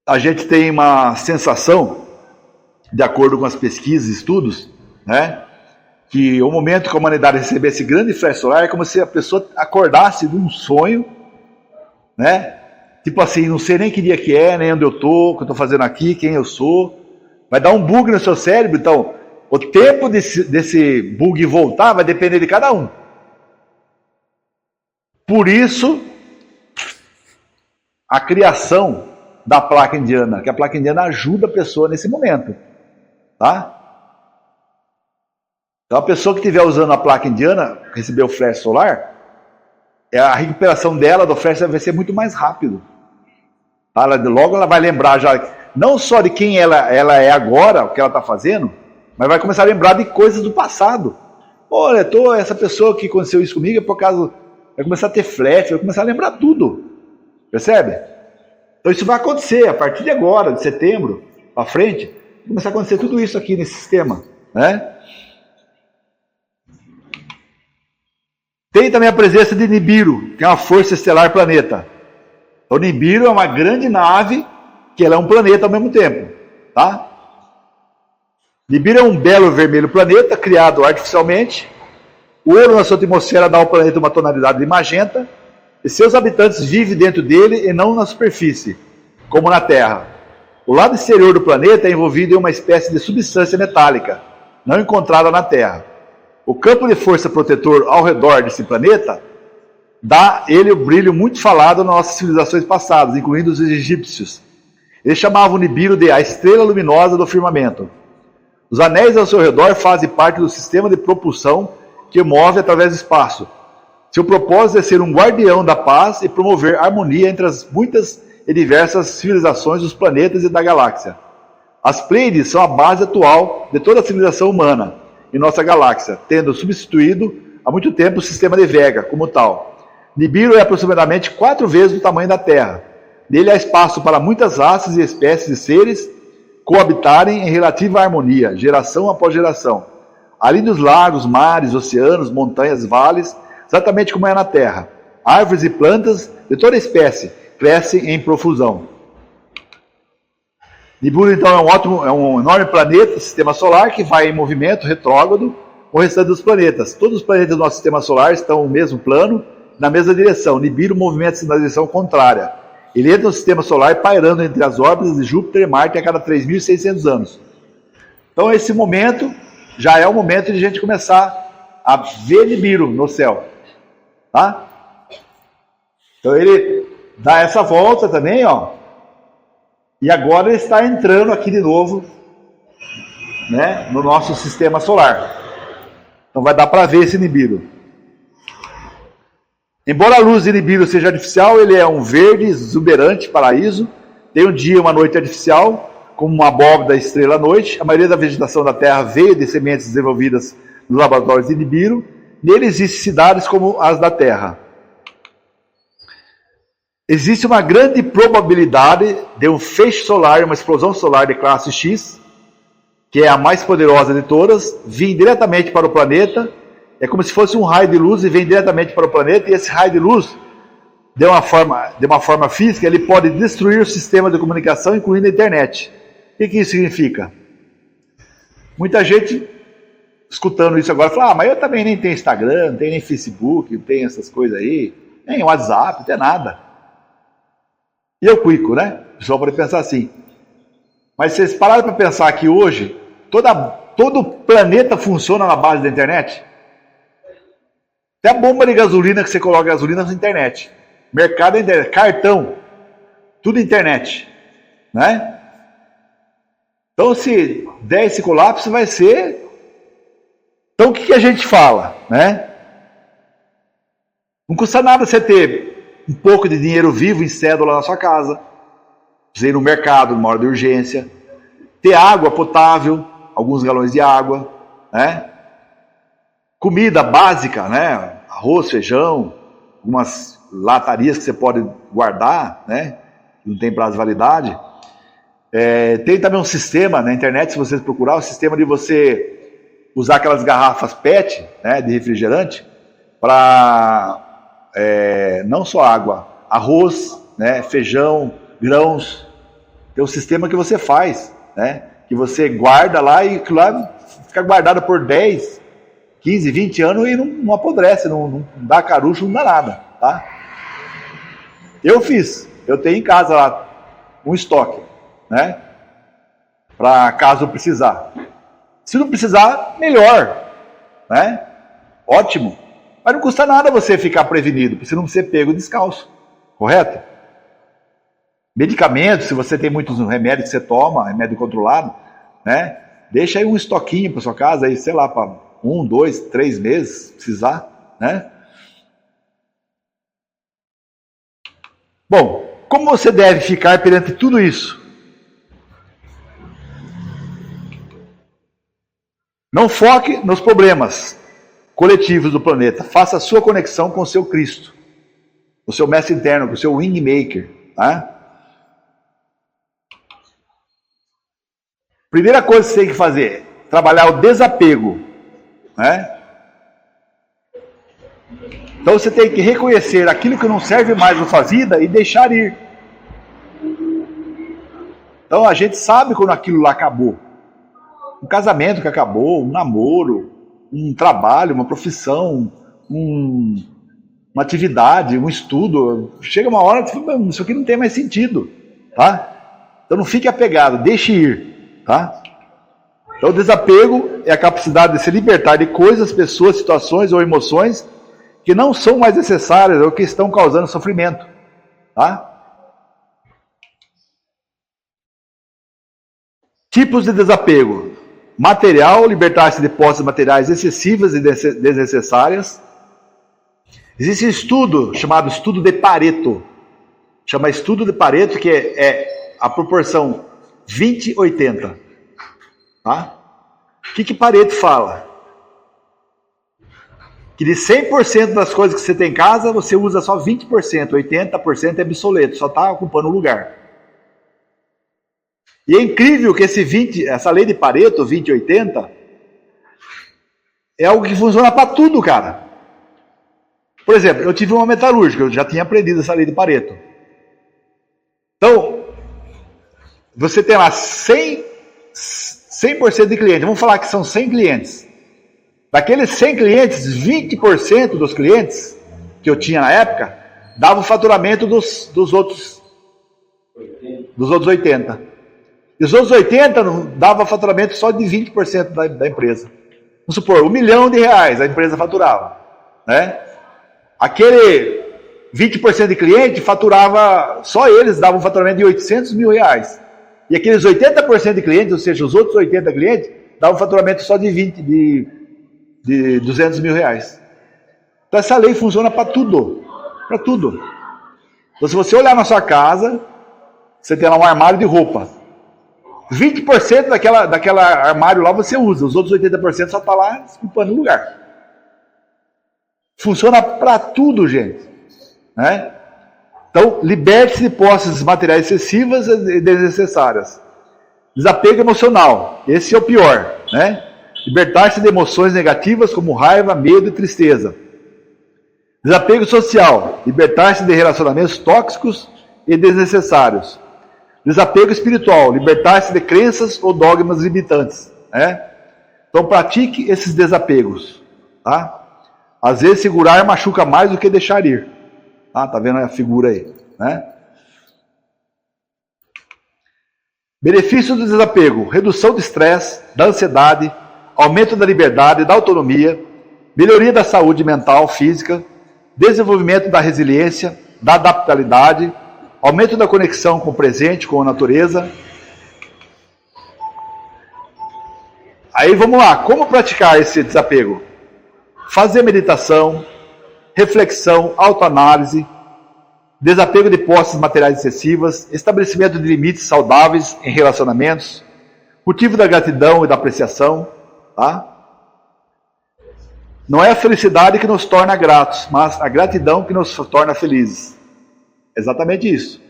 A gente tem uma sensação, de acordo com as pesquisas e estudos, né, que o momento que a humanidade recebesse esse grande flash solar é como se a pessoa acordasse de um sonho, né? Tipo assim, não sei nem que dia que é, nem onde eu tô, o que eu tô fazendo aqui, quem eu sou. Vai dar um bug no seu cérebro, então o tempo desse bug voltar vai depender de cada um. Por isso, a criação da placa indiana, que a placa indiana ajuda a pessoa nesse momento, tá? Então a pessoa que estiver usando a placa indiana, receber o flash solar, a recuperação dela do flash vai ser muito mais rápido. Tá? Logo ela vai lembrar já, não só de quem ela é agora, o que ela está fazendo, mas vai começar a lembrar de coisas do passado. Olha, essa pessoa que aconteceu isso comigo é por causa... Vai começar a ter flash, vai começar a lembrar tudo. Percebe? Então isso vai acontecer a partir de agora, de setembro para frente, vai começar a acontecer tudo isso aqui nesse sistema, né? Tem também a presença de Nibiru, que é uma força estelar planeta. Então Nibiru é uma grande nave, que ela é um planeta ao mesmo tempo, tá? Nibiru é um belo vermelho planeta, criado artificialmente. O ouro na sua atmosfera dá ao planeta uma tonalidade de magenta, e seus habitantes vivem dentro dele e não na superfície, como na Terra. O lado exterior do planeta é envolvido em uma espécie de substância metálica, não encontrada na Terra. O campo de força protetor ao redor desse planeta dá ele o brilho muito falado nas nossas civilizações passadas, incluindo os egípcios. Eles chamavam Nibiru de a estrela luminosa do firmamento. Os anéis ao seu redor fazem parte do sistema de propulsão que move através do espaço. Seu propósito é ser um guardião da paz e promover harmonia entre as muitas e diversas civilizações dos planetas e da galáxia. As Pleiades são a base atual de toda a civilização humana em nossa galáxia, tendo substituído há muito tempo o sistema de Vega como tal. Nibiru é aproximadamente 4 vezes o tamanho da Terra. Nele há espaço para muitas raças e espécies de seres coabitarem em relativa harmonia, geração após geração. Além dos lagos, mares, oceanos, montanhas, vales, exatamente como é na Terra. Árvores e plantas de toda espécie crescem em profusão. Nibiru, então, é um enorme planeta, sistema solar, que vai em movimento retrógrado com o restante dos planetas. Todos os planetas do nosso sistema solar estão no mesmo plano, na mesma direção. Nibiru movimenta-se na direção contrária. Ele entra no sistema solar pairando entre as órbitas de Júpiter e Marte a cada 3.600 anos. Então, esse momento já é o momento de a gente começar a ver Nibiru no céu. Tá? Então, ele dá essa volta também, ó. E agora ele está entrando aqui de novo, né, no nosso sistema solar. Então vai dar para ver esse Nibiru. Embora a luz de Nibiru seja artificial, ele é um verde exuberante paraíso. Tem um dia e uma noite artificial, como uma abóbora estrela à noite. A maioria da vegetação da Terra veio de sementes desenvolvidas nos laboratórios de Nibiru. Nele existem cidades como as da Terra. Existe uma grande probabilidade de um feixe solar, uma explosão solar de classe X, que é a mais poderosa de todas, vir diretamente para o planeta. É como se fosse um raio de luz e vem diretamente para o planeta, e esse raio de luz, de uma forma física, ele pode destruir o sistema de comunicação, incluindo a internet. O que isso significa? Muita gente, escutando isso agora, fala, mas eu também nem tenho Instagram, não tenho nem Facebook, não tenho essas coisas aí, nem WhatsApp, não tem nada. E eu cuico, né? O pessoal pode pensar assim. Mas vocês pararam para pensar que hoje, todo o planeta funciona na base da internet? Até a bomba de gasolina que você coloca gasolina na internet. Mercado é internet. Cartão. Tudo internet. Né? Então, se der esse colapso, vai ser... Então, o que a gente fala? Né? Não custa nada você ter um pouco de dinheiro vivo em cédula na sua casa. Você ir no mercado numa hora de urgência. Ter água potável, alguns galões de água. Né? Comida básica, né? Arroz, feijão, algumas latarias que você pode guardar, né? Não tem prazo de validade. Tem também um sistema na internet, se vocês procurar, um sistema de você usar aquelas garrafas PET, né, de refrigerante, para não só água, arroz, né, feijão, grãos, Tem um sistema que você faz, né? Que você guarda lá e aquilo lá fica guardado por 10, 15, 20 anos e não apodrece, não dá carucho, não dá nada, tá? Eu fiz. Eu tenho em casa lá um estoque, né? Para caso precisar. Se não precisar, melhor, né? Ótimo. Mas não custa nada você ficar prevenido, para você não ser pego descalço, correto? Medicamentos, se você tem muitos remédios que você toma, remédio controlado, né? Deixa aí um estoquinho para sua casa, aí, sei lá, para 1, 2, 3 meses, se precisar, né? Bom, como você deve ficar perante tudo isso? Não foque nos problemas coletivos do planeta. Faça a sua conexão com o seu Cristo, o seu mestre interno, com o seu Wingmaker, tá? Primeira coisa que você tem que fazer, trabalhar o desapego, né? Então você tem que reconhecer aquilo que não serve mais na sua vida e deixar ir. Então a gente sabe quando aquilo lá acabou. Um casamento que acabou, um namoro, um trabalho, uma profissão, uma atividade, um estudo. Chega uma hora que isso aqui não tem mais sentido, tá? Então não fique apegado, deixe ir, tá? Então o desapego é a capacidade de se libertar de coisas, pessoas, situações ou emoções que não são mais necessárias ou que estão causando sofrimento, tá? Tipos de desapego. Material, libertar-se de posses materiais excessivas e desnecessárias. Existe um estudo chamado estudo de Pareto. Chama estudo de Pareto, que é a proporção 20-80. Tá? O que Pareto fala? Que de 100% das coisas que você tem em casa, você usa só 20%, 80% é obsoleto, só está ocupando o lugar. E é incrível que essa lei de Pareto, 20-80, é algo que funciona para tudo, cara. Por exemplo, eu tive uma metalúrgica, eu já tinha aprendido essa lei de Pareto. Então, você tem lá 100% de clientes, vamos falar que são 100 clientes. Daqueles 100 clientes, 20% dos clientes que eu tinha na época, dava o faturamento dos outros 80. E os outros 80 dava faturamento só de 20% da empresa. Vamos supor, R$1 milhão a empresa faturava, né? Aquele 20% de cliente faturava, só eles davam um faturamento de R$800 mil. E aqueles 80% de clientes, ou seja, os outros 80 clientes, davam um faturamento só de 200 mil reais. Então essa lei funciona para tudo. Para tudo. Então se você olhar na sua casa, você tem lá um armário de roupa. 20% daquela armário lá você usa, os outros 80% só está lá ocupando o lugar. Funciona para tudo, gente. Né? Então, liberte-se de posses materiais excessivas e desnecessárias. Desapego emocional, esse é o pior. Né? Libertar-se de emoções negativas como raiva, medo e tristeza. Desapego social, libertar-se de relacionamentos tóxicos e desnecessários. Desapego espiritual, libertar-se de crenças ou dogmas limitantes. Né? Então pratique esses desapegos. Tá? Às vezes segurar machuca mais do que deixar ir. Tá vendo a figura aí? Né? Benefícios do desapego: redução do estresse, da ansiedade, aumento da liberdade, da autonomia, melhoria da saúde mental, física, desenvolvimento da resiliência, da adaptabilidade, aumento da conexão com o presente, com a natureza. Aí vamos lá, como praticar esse desapego? Fazer meditação, reflexão, autoanálise, desapego de posses materiais excessivas, estabelecimento de limites saudáveis em relacionamentos, motivo da gratidão e da apreciação. Tá? Não é a felicidade que nos torna gratos, mas a gratidão que nos torna felizes. Exatamente isso.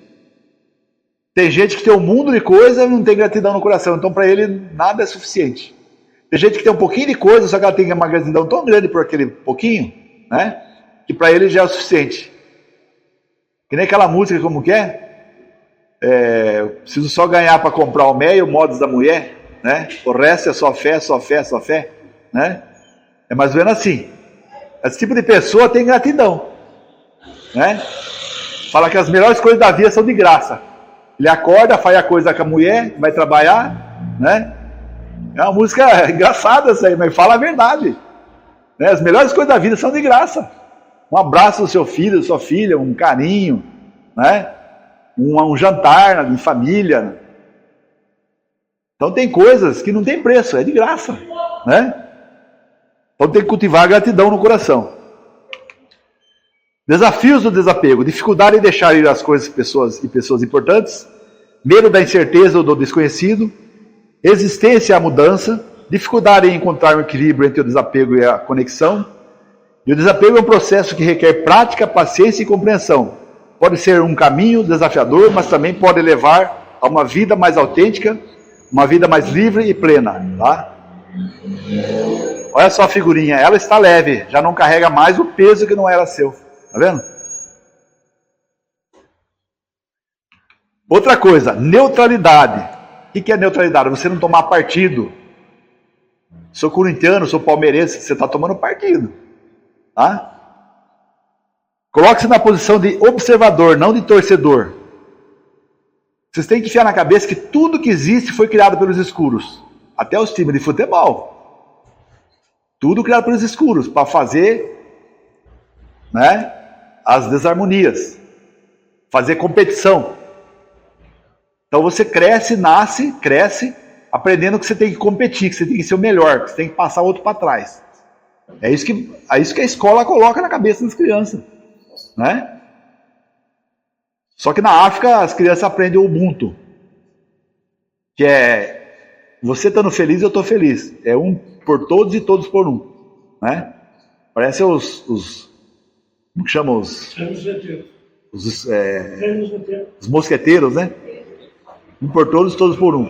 Tem gente que tem um mundo de coisa e não tem gratidão no coração, então para ele nada é suficiente. Tem gente que tem um pouquinho de coisa, só que ela tem uma gratidão tão grande por aquele pouquinho, né, que para ele já é o suficiente. Que nem aquela música, como que é? Eu preciso só ganhar para comprar o mel e o modos da mulher, né? O resto é só fé, só fé, só fé, né? É mais ou menos assim. Esse tipo de pessoa tem gratidão, né? Fala que as melhores coisas da vida são de graça. Ele acorda, faz a coisa com a mulher, vai trabalhar, né? É uma música engraçada essa aí, mas fala a verdade, né? As melhores coisas da vida são de graça. Um abraço do seu filho, da sua filha, um carinho, né? Um jantar em família. Então tem coisas que não tem preço, é de graça, né? Então tem que cultivar a gratidão no coração. Desafios do desapego: dificuldade em deixar ir as coisas, pessoas importantes, medo da incerteza ou do desconhecido, resistência à mudança, dificuldade em encontrar um equilíbrio entre o desapego e a conexão. E o desapego é um processo que requer prática, paciência e compreensão. Pode ser um caminho desafiador, mas também pode levar a uma vida mais autêntica, uma vida mais livre e plena, tá? Olha só a figurinha, ela está leve, já não carrega mais o peso que não era seu. Tá vendo? Outra coisa, neutralidade. O que é neutralidade? Você não tomar partido. Sou corintiano, sou palmeirense, você está tomando partido. Tá? Coloque-se na posição de observador, não de torcedor. Vocês têm que enfiar na cabeça que tudo que existe foi criado pelos escuros. Até os times de futebol. Tudo criado pelos escuros, para fazer, né, as desarmonias. Fazer competição. Então você cresce, aprendendo que você tem que competir, que você tem que ser o melhor, que você tem que passar o outro para trás. É isso que a escola coloca na cabeça das crianças, né? Só que na África as crianças aprendem o Ubuntu, que é você estando feliz, eu estou feliz. É um por todos e todos por um, né? Parece como que chama os mosqueteiros, né? Um por todos, todos por um.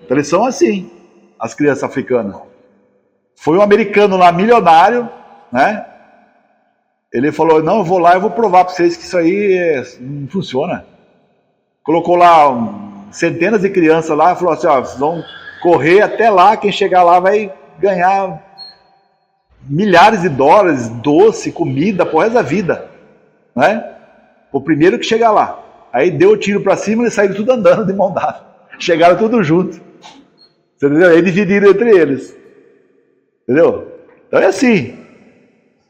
Então eles são assim, as crianças africanas. Foi um americano lá, milionário, né? Ele falou, não, eu vou lá e vou provar para vocês que isso aí não funciona. Colocou lá centenas de crianças lá, falou assim, ó, vocês vão correr até lá, quem chegar lá vai ganhar milhares de dólares, doce, comida, por resto da vida, né? O primeiro que chegar lá. Aí deu o tiro para cima e eles saíram tudo andando de mão dada. Chegaram tudo junto. Você entendeu? Aí dividiram entre eles. Entendeu? Então é assim.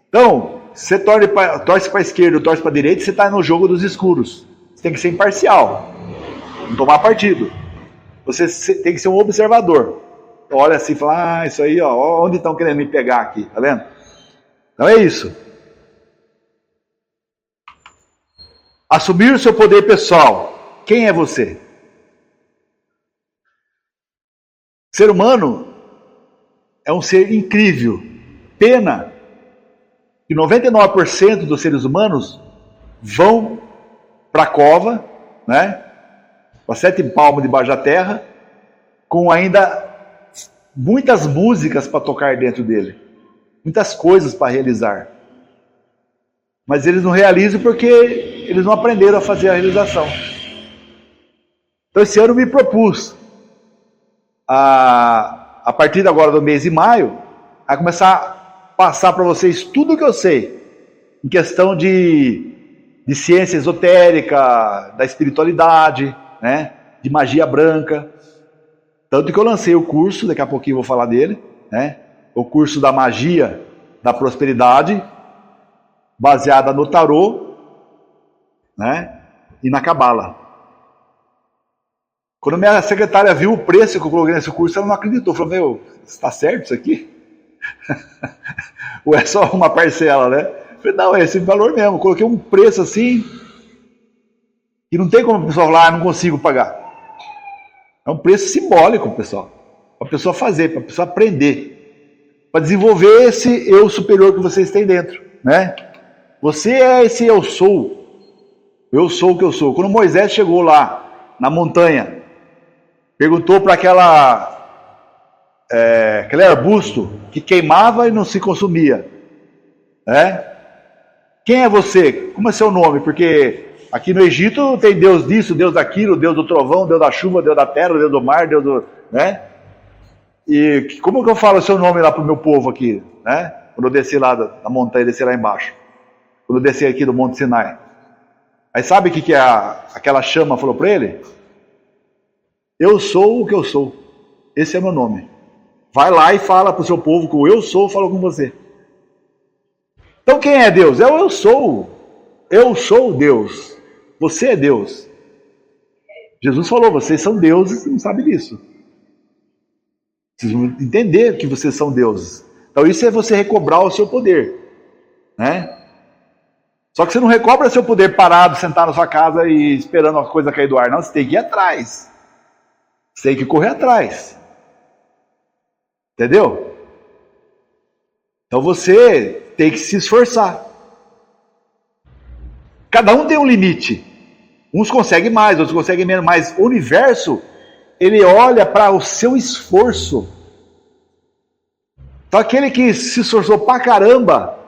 Então, você torce para a esquerda ou torce para a direita, você está no jogo dos escuros. Você tem que ser imparcial. Não tomar partido. Você tem que ser um observador. Olha assim e fala, isso aí, ó, onde estão querendo me pegar aqui? Tá vendo? Então é isso. Assumir o seu poder pessoal. Quem é você? O ser humano é um ser incrível. Pena que 99% dos seres humanos vão para a cova, né? Com 7 palmos debaixo da terra, com ainda muitas músicas para tocar dentro dele. Muitas coisas para realizar. Mas eles não realizam porque eles não aprenderam a fazer a realização. Então esse ano eu me propus, a partir agora do mês de maio, a começar a passar para vocês tudo o que eu sei, em questão de ciência esotérica, da espiritualidade, né, de magia branca. Tanto que eu lancei o curso, daqui a pouquinho eu vou falar dele, né, o curso da magia da prosperidade, baseada no tarô, né, e na cabala. Quando minha secretária viu o preço que eu coloquei nesse curso, ela não acreditou. Falou, meu, está certo isso aqui? Ou é só uma parcela, né? Eu falei, não, é esse valor mesmo. Eu coloquei um preço assim, e não tem como a pessoa falar, não consigo pagar. É um preço simbólico, pessoal. Para a pessoa fazer, para a pessoa aprender. Para desenvolver esse eu superior que vocês têm dentro, né? Você é esse eu sou. Eu sou o que eu sou. Quando Moisés chegou lá, na montanha, perguntou para aquele arbusto que queimava e não se consumia, né? Quem é você? Como é seu nome? Porque Aqui no Egito tem Deus disso, Deus daquilo, Deus do trovão, Deus da chuva, Deus da terra, Deus do mar, Deus do... né? E como que eu falo o seu nome lá pro meu povo aqui, né? Quando eu descer lá da montanha, descer lá embaixo. Quando eu descer aqui do Monte Sinai. Aí sabe o que aquela chama falou para ele? Eu sou o que eu sou. Esse é meu nome. Vai lá e fala pro seu povo que o eu sou falou com você. Então quem é Deus? É o eu sou. Eu sou Deus. Você é Deus. Jesus falou, vocês são deuses e não sabem disso. Vocês vão entender que vocês são deuses. Então isso é você recobrar o seu poder. Né? Só que você não recobra seu poder parado, sentado na sua casa e esperando a coisa cair do ar. Não, você tem que ir atrás. Você tem que correr atrás. Entendeu? Então você tem que se esforçar. Cada um tem um limite. Uns conseguem mais, outros conseguem menos. Mas o universo, ele olha para o seu esforço. Então aquele que se esforçou pra caramba,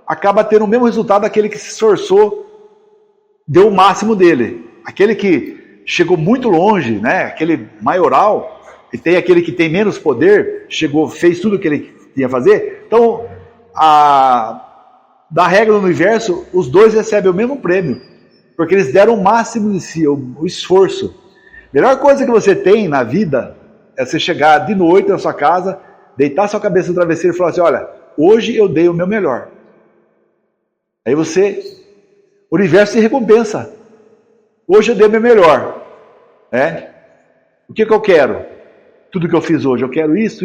acaba tendo o mesmo resultado daquele que se esforçou, deu o máximo dele. Aquele que chegou muito longe, né? Aquele maioral, e tem aquele que tem menos poder, chegou, fez tudo o que ele tinha a fazer. Então, da regra do universo, os dois recebem o mesmo prêmio, porque eles deram o máximo de si, o esforço. A melhor coisa que você tem na vida é você chegar de noite na sua casa, deitar sua cabeça no travesseiro e falar assim, olha, hoje eu dei o meu melhor. Aí o universo se recompensa. Hoje eu dei o meu melhor. O que eu quero? Tudo que eu fiz hoje, eu quero isso.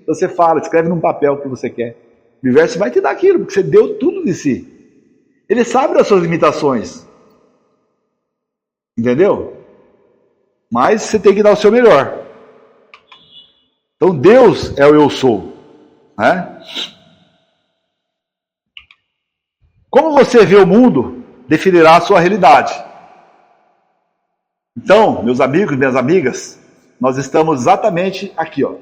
Você fala, escreve num papel o que você quer. O universo vai te dar aquilo, porque você deu tudo de si. Ele sabe das suas limitações. Entendeu? Mas você tem que dar o seu melhor. Então Deus é o eu sou. Né? Como você vê o mundo, definirá a sua realidade. Então, meus amigos e minhas amigas, nós estamos exatamente aqui, ó.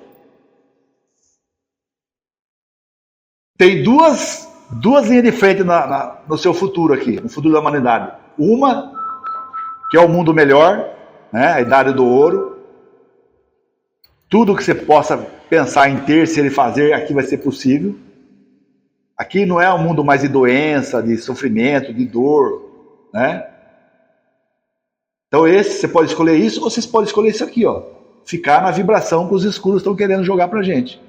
Tem duas linhas de frente no seu futuro aqui, no futuro da humanidade. Uma, que é o mundo melhor, né, a idade do ouro. Tudo que você possa pensar em ter, se ele fazer, aqui vai ser possível. Aqui não é um mundo mais de doença, de sofrimento, de dor, né? Então você pode escolher isso, ou você pode escolher isso aqui, ó. Ficar na vibração que os escuros estão querendo jogar pra gente,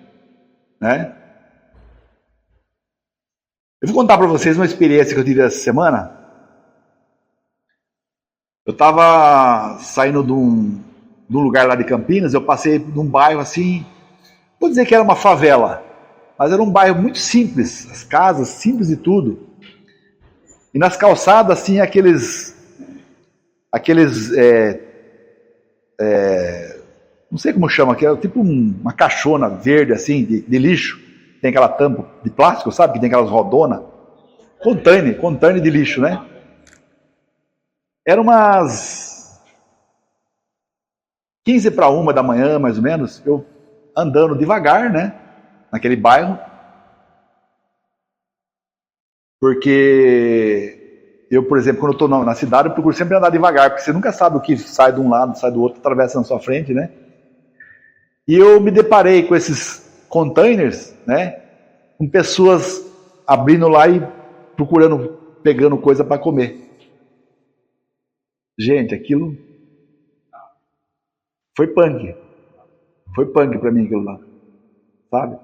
né? Eu vou contar para vocês uma experiência que eu tive essa semana. Eu estava saindo de um lugar lá de Campinas, eu passei num bairro assim, vou dizer que era uma favela, mas era um bairro muito simples, as casas simples e tudo. E nas calçadas assim aqueles não sei como chama, que era tipo uma caixona verde assim de lixo. Tem aquela tampa de plástico, sabe? Que tem aquelas rodonas. Container de lixo, né? Era umas 15 para 1 da manhã, mais ou menos. Eu andando devagar, né? Naquele bairro. Porque eu, por exemplo, quando eu estou na cidade, eu procuro sempre andar devagar. Porque você nunca sabe o que sai de um lado, sai do outro, atravessa na sua frente, né? E eu me deparei com esses containers, né? Com pessoas abrindo lá e procurando, pegando coisa para comer. Gente, aquilo foi punk. Foi punk para mim aquilo lá, sabe?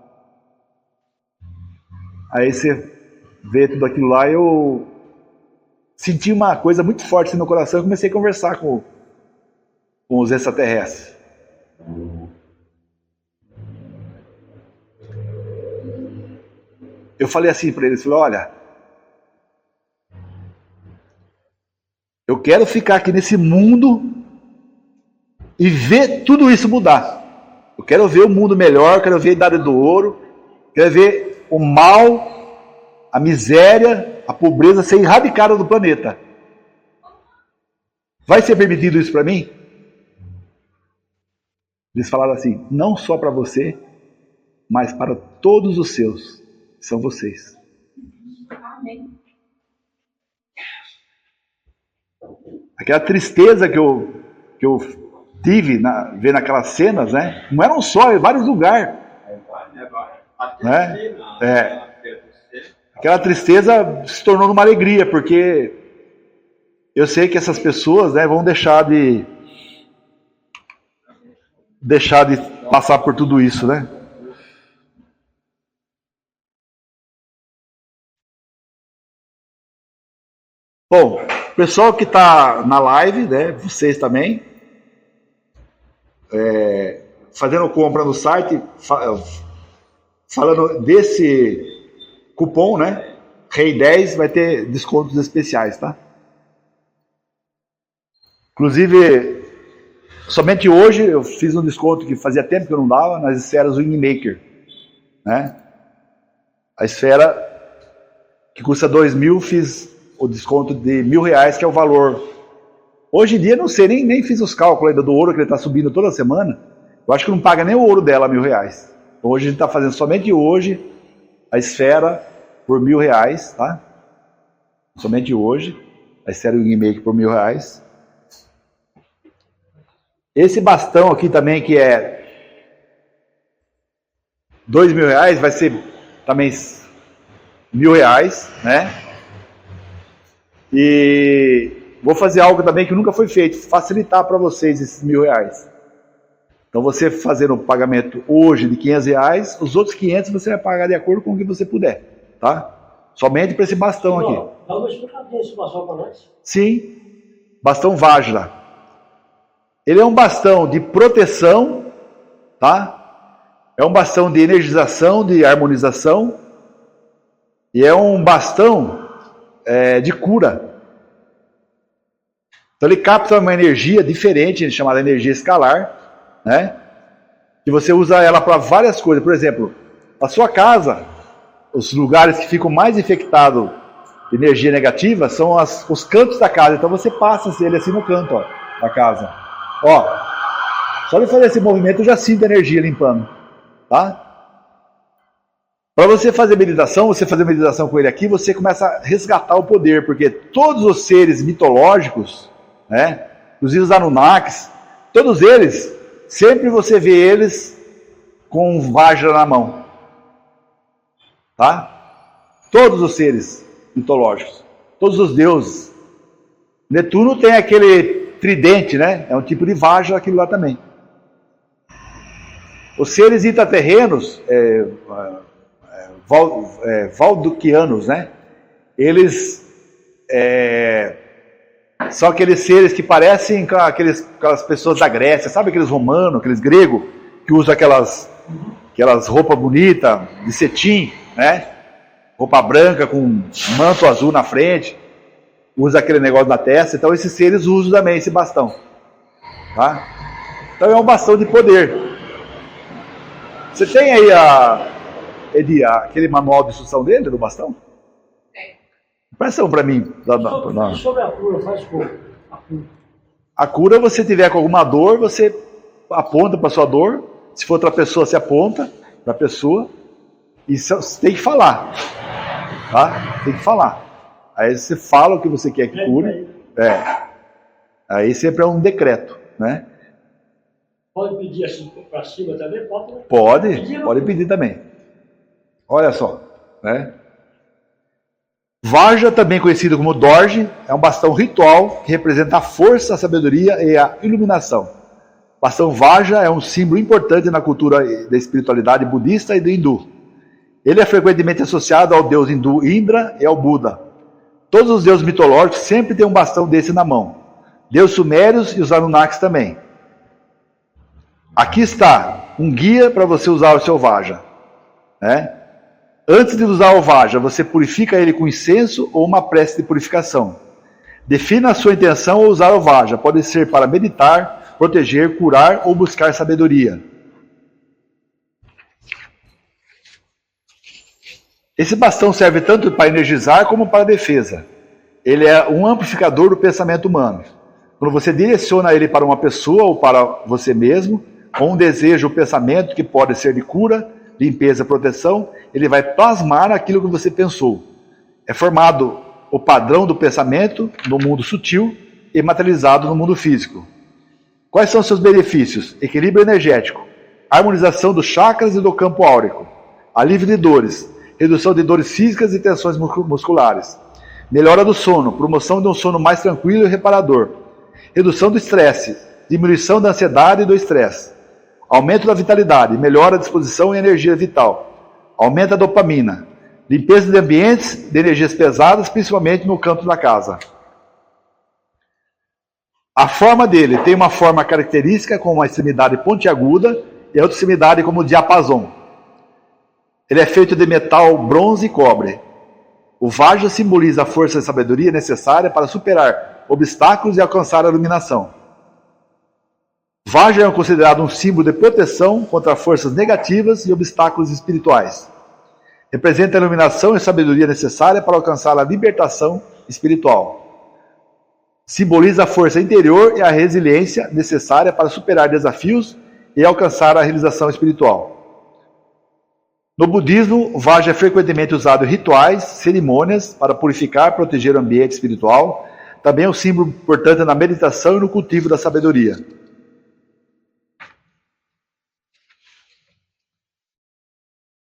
Aí você vê tudo aquilo lá, eu senti uma coisa muito forte no meu coração e comecei a conversar com os extraterrestres. Eu falei assim para eles, falei, olha, eu quero ficar aqui nesse mundo e ver tudo isso mudar. Eu quero ver o mundo melhor, quero ver a idade do ouro, quero ver o mal, a miséria, a pobreza ser erradicada do planeta. Vai ser permitido isso para mim? Eles falaram assim, não só para você, mas para todos os seus, são vocês. Amém. aquela tristeza que eu tive vendo aquelas cenas, né? Não eram só, em vários lugares. Né? Aquela tristeza se tornou uma alegria, porque eu sei que essas pessoas, né, vão deixar de passar por tudo isso, né? Bom, pessoal que está na live, né, vocês também, fazendo compra no site, falando desse cupom, né, REI10, vai ter descontos especiais, tá? Inclusive, somente hoje eu fiz um desconto que fazia tempo que eu não dava nas esferas Wingmaker, né? A esfera que custa 2.000, fiz o desconto de R$1.000, que é o valor. Hoje em dia, não sei, nem fiz os cálculos ainda do ouro, que ele está subindo toda semana. Eu acho que não paga nem o ouro dela R$1.000. Então, hoje a gente está fazendo somente hoje a esfera por R$1.000, tá? Somente hoje, a esfera Wingmaker por R$1.000. Esse bastão aqui também, que é R$2.000, vai ser também R$1.000, né? E vou fazer algo também que nunca foi feito, facilitar para vocês esses R$1.000. Então você fazendo o pagamento hoje de R$500, os outros 500 você vai pagar de acordo com o que você puder, tá? Somente para esse bastão aqui. Dá uma explicadinha esse bastão para nós. Sim, bastão Vajra. Ele é um bastão de proteção, tá? É um bastão de energização, de harmonização, e é um bastão de cura. Então ele capta uma energia diferente, chamada energia escalar, né? Que você usa ela para várias coisas. Por exemplo, a sua casa, os lugares que ficam mais infectados de energia negativa são os cantos da casa. Então você passa ele assim no canto, ó, da casa. Ó, só de fazer esse movimento eu já sinto a energia limpando, tá? Para você fazer meditação com ele aqui, você começa a resgatar o poder, porque todos os seres mitológicos, né, inclusive os Anunnakis, todos eles, sempre você vê eles com um Vajra na mão, tá? Todos os seres mitológicos, todos os deuses. Netuno tem aquele tridente, né? É um tipo de Vajra aquilo lá também. Os seres intraterrenos, valduquianos, né? Eles são aqueles seres que parecem aquelas pessoas da Grécia, sabe aqueles romanos, aqueles gregos, que usam aquelas roupas bonitas, de cetim, né? Roupa branca com manto azul na frente, usa aquele negócio na testa. Então esses seres usam também esse bastão, tá? Então é um bastão de poder. Você tem aí aquele manual de instrução dele, do bastão? Presta um para mim. Sobre a cura, faz como? A cura, você tiver com alguma dor, você aponta para sua dor. Se for outra pessoa, você aponta para a pessoa. E você tem que falar, tá? Tem que falar. Aí você fala o que você quer que cure. Aí sempre é um decreto, né? Pode pedir assim para cima também? Pode pedir também. Olha só, né? Vajra, também conhecido como Dorje, é um bastão ritual que representa a força, a sabedoria e a iluminação. O bastão Vajra é um símbolo importante na cultura da espiritualidade budista e do hindu. Ele é frequentemente associado ao deus hindu Indra e ao Buda. Todos os deuses mitológicos sempre têm um bastão desse na mão. Deuses sumérios e os Anunnakis também. Aqui está um guia para você usar o seu Vajra, né? Antes de usar o Vajra, você purifica ele com incenso ou uma prece de purificação. Defina a sua intenção ao usar o Vajra. Pode ser para meditar, proteger, curar ou buscar sabedoria. Esse bastão serve tanto para energizar como para defesa. Ele é um amplificador do pensamento humano. Quando você direciona ele para uma pessoa ou para você mesmo, com um desejo ou pensamento que pode ser de cura, limpeza, proteção, ele vai plasmar aquilo que você pensou. É formado o padrão do pensamento no mundo sutil e materializado no mundo físico. Quais são seus benefícios? Equilíbrio energético, harmonização dos chakras e do campo áurico, alívio de dores, redução de dores físicas e tensões musculares, melhora do sono, promoção de um sono mais tranquilo e reparador, redução do estresse, diminuição da ansiedade e do estresse, aumento da vitalidade, melhora a disposição e energia vital, aumenta a dopamina, limpeza de ambientes de energias pesadas, principalmente no canto da casa. A forma dele tem uma forma característica com uma extremidade pontiaguda e a outra extremidade como diapasão. Ele é feito de metal, bronze e cobre. O Vajra simboliza a força e sabedoria necessária para superar obstáculos e alcançar a iluminação. Vajra é considerado um símbolo de proteção contra forças negativas e obstáculos espirituais. Representa a iluminação e sabedoria necessária para alcançar a libertação espiritual. Simboliza a força interior e a resiliência necessária para superar desafios e alcançar a realização espiritual. No budismo, o Vajra é frequentemente usado em rituais, cerimônias para purificar e proteger o ambiente espiritual. Também é um símbolo importante na meditação e no cultivo da sabedoria.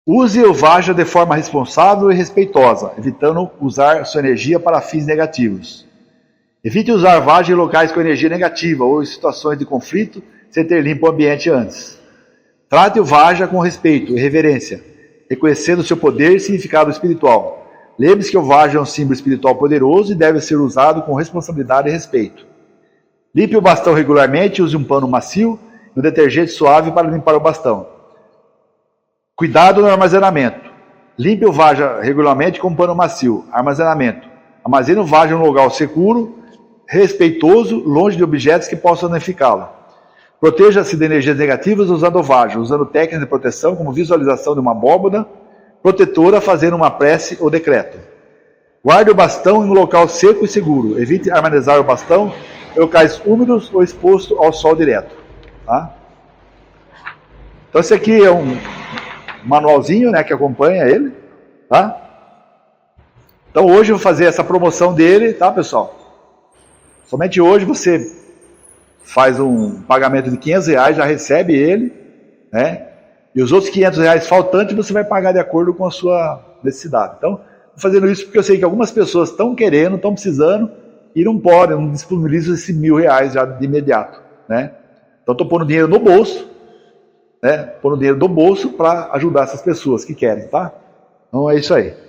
Use o Vajra de forma responsável e respeitosa, evitando usar sua energia para fins negativos. Evite usar Vajra em locais com energia negativa ou em situações de conflito sem ter limpo o ambiente antes. Trate o Vajra com respeito e reverência, reconhecendo seu poder e significado espiritual. Lembre-se que o Vajra é um símbolo espiritual poderoso e deve ser usado com responsabilidade e respeito. Limpe o bastão regularmente e use um pano macio e um detergente suave para limpar o bastão. Cuidado no armazenamento. Limpe o Vajra regularmente com um pano macio. Armazenamento. Armazene o Vajra em um lugar seguro, respeitoso, longe de objetos que possam danificá-lo. Proteja-se de energias negativas usando o Vajra, usando técnicas de proteção como visualização de uma abóbada protetora, fazendo uma prece ou decreto. Guarde o bastão em um local seco e seguro. Evite armazenar o bastão em locais úmidos ou exposto ao sol direto. Tá? Então esse aqui é um manualzinho, né, que acompanha ele. Tá? Então hoje eu vou fazer essa promoção dele, tá, pessoal? Somente hoje você faz um pagamento de R$500, já recebe ele, né? E os outros R$500 faltantes você vai pagar de acordo com a sua necessidade. Então, estou fazendo isso porque eu sei que algumas pessoas estão querendo, estão precisando e não podem, não disponibilizam esses R$1.000 já de imediato, né? Então, estou pondo dinheiro no bolso, né? Pondo dinheiro no bolso para ajudar essas pessoas que querem, tá? Então, é isso aí.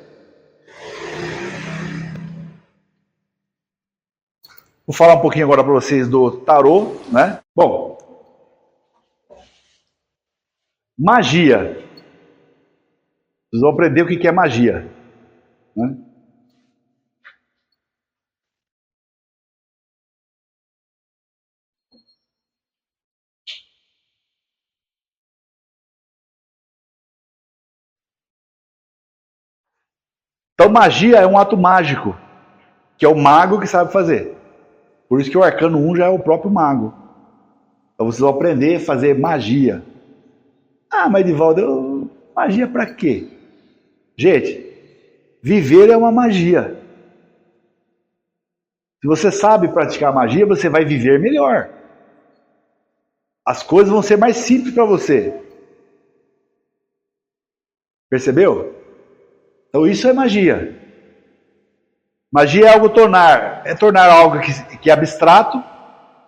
Vou falar um pouquinho agora para vocês do tarô, né? Bom, magia. Vocês vão aprender o que é magia, né? Então, magia é um ato mágico, que é o mago que sabe fazer. Por isso que o arcano 1 já é o próprio mago. Então vocês vão aprender a fazer magia. Ah, mas Edivaldo, magia para quê? Gente, viver é uma magia. Se você sabe praticar magia, você vai viver melhor. As coisas vão ser mais simples para você. Percebeu? Então isso é magia. Magia é algo tornar algo que é abstrato,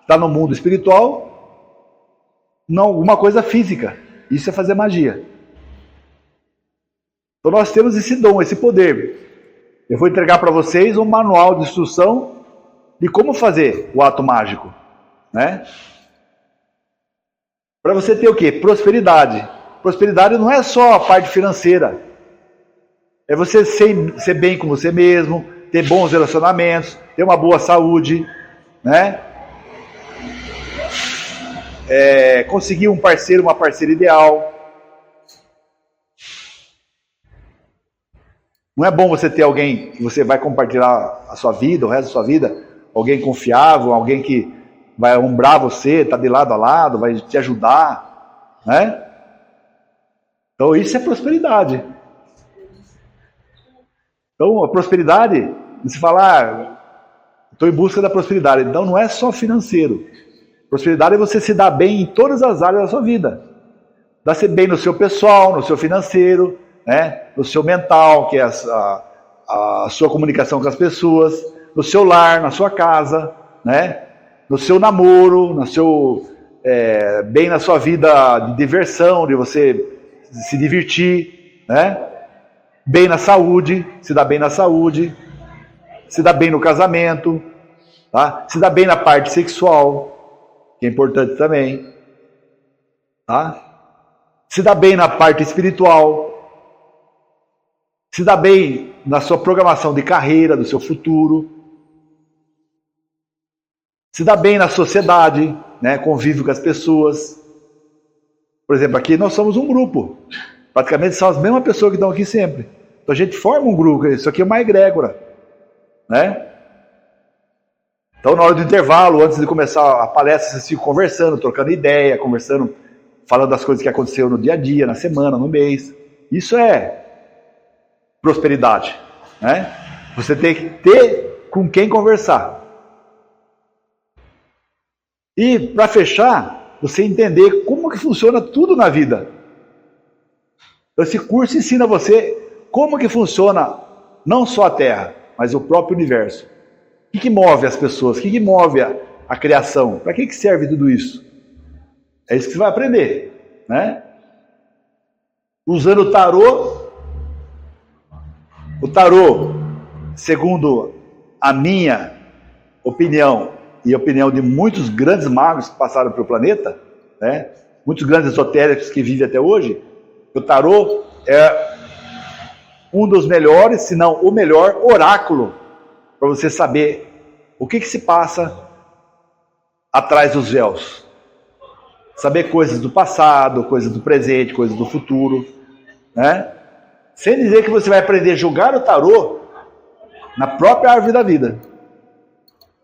está no mundo espiritual, não alguma coisa física. Isso é fazer magia. Então nós temos esse dom, esse poder. Eu vou entregar para vocês um manual de instrução de como fazer o ato mágico, né? Para você ter o quê? Prosperidade. Prosperidade não é só a parte financeira. É você ser bem com você mesmo, ter bons relacionamentos, ter uma boa saúde, né? Conseguir um parceiro, uma parceira ideal. Não é bom você ter alguém que você vai compartilhar a sua vida, o resto da sua vida, alguém confiável, alguém que vai ombrar você, está de lado a lado, vai te ajudar, né? Então isso é prosperidade. Então a prosperidade, se falar, Estou em busca da prosperidade. Então não é só financeiro. Prosperidade é você se dar bem em todas as áreas da sua vida. Dar-se bem no seu pessoal, no seu financeiro, né? No seu mental, que é a sua comunicação com as pessoas, no seu lar, na sua casa, né? No seu namoro, no seu, bem na sua vida de diversão, de você se divertir, né? Bem na saúde, se dá bem na saúde, se dá bem no casamento, tá? Se dá bem na parte sexual, que é importante também, tá? Se dá bem na parte espiritual, se dá bem na sua programação de carreira, do seu futuro, se dá bem na sociedade, né? Convive com as pessoas. Por exemplo, aqui nós somos um grupo, praticamente são as mesmas pessoas que estão aqui sempre. Então a gente forma um grupo, isso aqui é uma egrégora, né? Então na hora do intervalo, antes de começar a palestra, vocês ficam conversando, trocando ideia, conversando, falando das coisas que aconteceram no dia a dia, na semana, no mês. Isso é prosperidade, né? Você tem que ter com quem conversar. E para fechar, você entender como que funciona tudo na vida. Esse curso ensina você como que funciona não só a Terra, mas o próprio universo. O que move as pessoas? O que move a criação? Para que serve tudo isso? É isso que você vai aprender, né? Usando o tarô, segundo a minha opinião e a opinião de muitos grandes magos que passaram pelo planeta, né? Muitos grandes esotéricos que vivem até hoje, o tarô é um dos melhores, se não o melhor oráculo para você saber o que se passa atrás dos véus. Saber coisas do passado, coisas do presente, coisas do futuro, né? Sem dizer que você vai aprender a jogar o tarô na própria árvore da vida.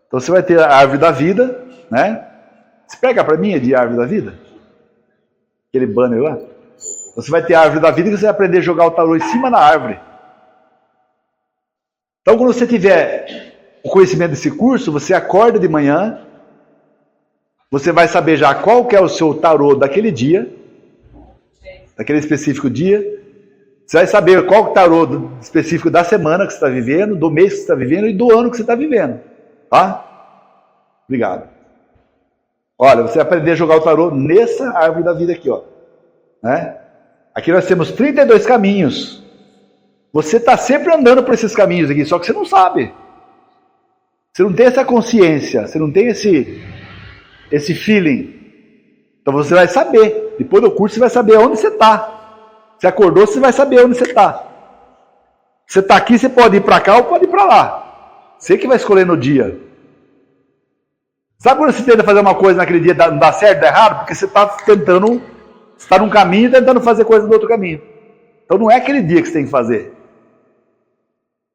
Então você vai ter a árvore da vida, né? Você pega para mim de árvore da vida? Aquele banner lá. Você vai ter a árvore da vida e você vai aprender a jogar o tarô em cima da árvore. Então quando você tiver o conhecimento desse curso, você acorda de manhã, você vai saber já qual que é o seu tarô daquele dia, daquele específico dia. Você vai saber qual é o tarô específico da semana que você está vivendo, do mês que você está vivendo e do ano que você está vivendo. Tá? Obrigado. Olha, você vai aprender a jogar o tarô nessa árvore da vida aqui, ó. Né? Aqui nós temos 32 caminhos. Você está sempre andando por esses caminhos aqui, só que você não sabe. Você não tem essa consciência, você não tem esse feeling. Então você vai saber. Depois do curso você vai saber onde você está. Você acordou, você vai saber onde você está. Você está aqui, você pode ir para cá ou pode ir para lá. Você que vai escolher no dia. Sabe quando você tenta fazer uma coisa naquele dia não dá certo, dá errado? Porque você está tentando, você está num caminho e tentando fazer coisa do outro caminho. Então não é aquele dia que você tem que fazer.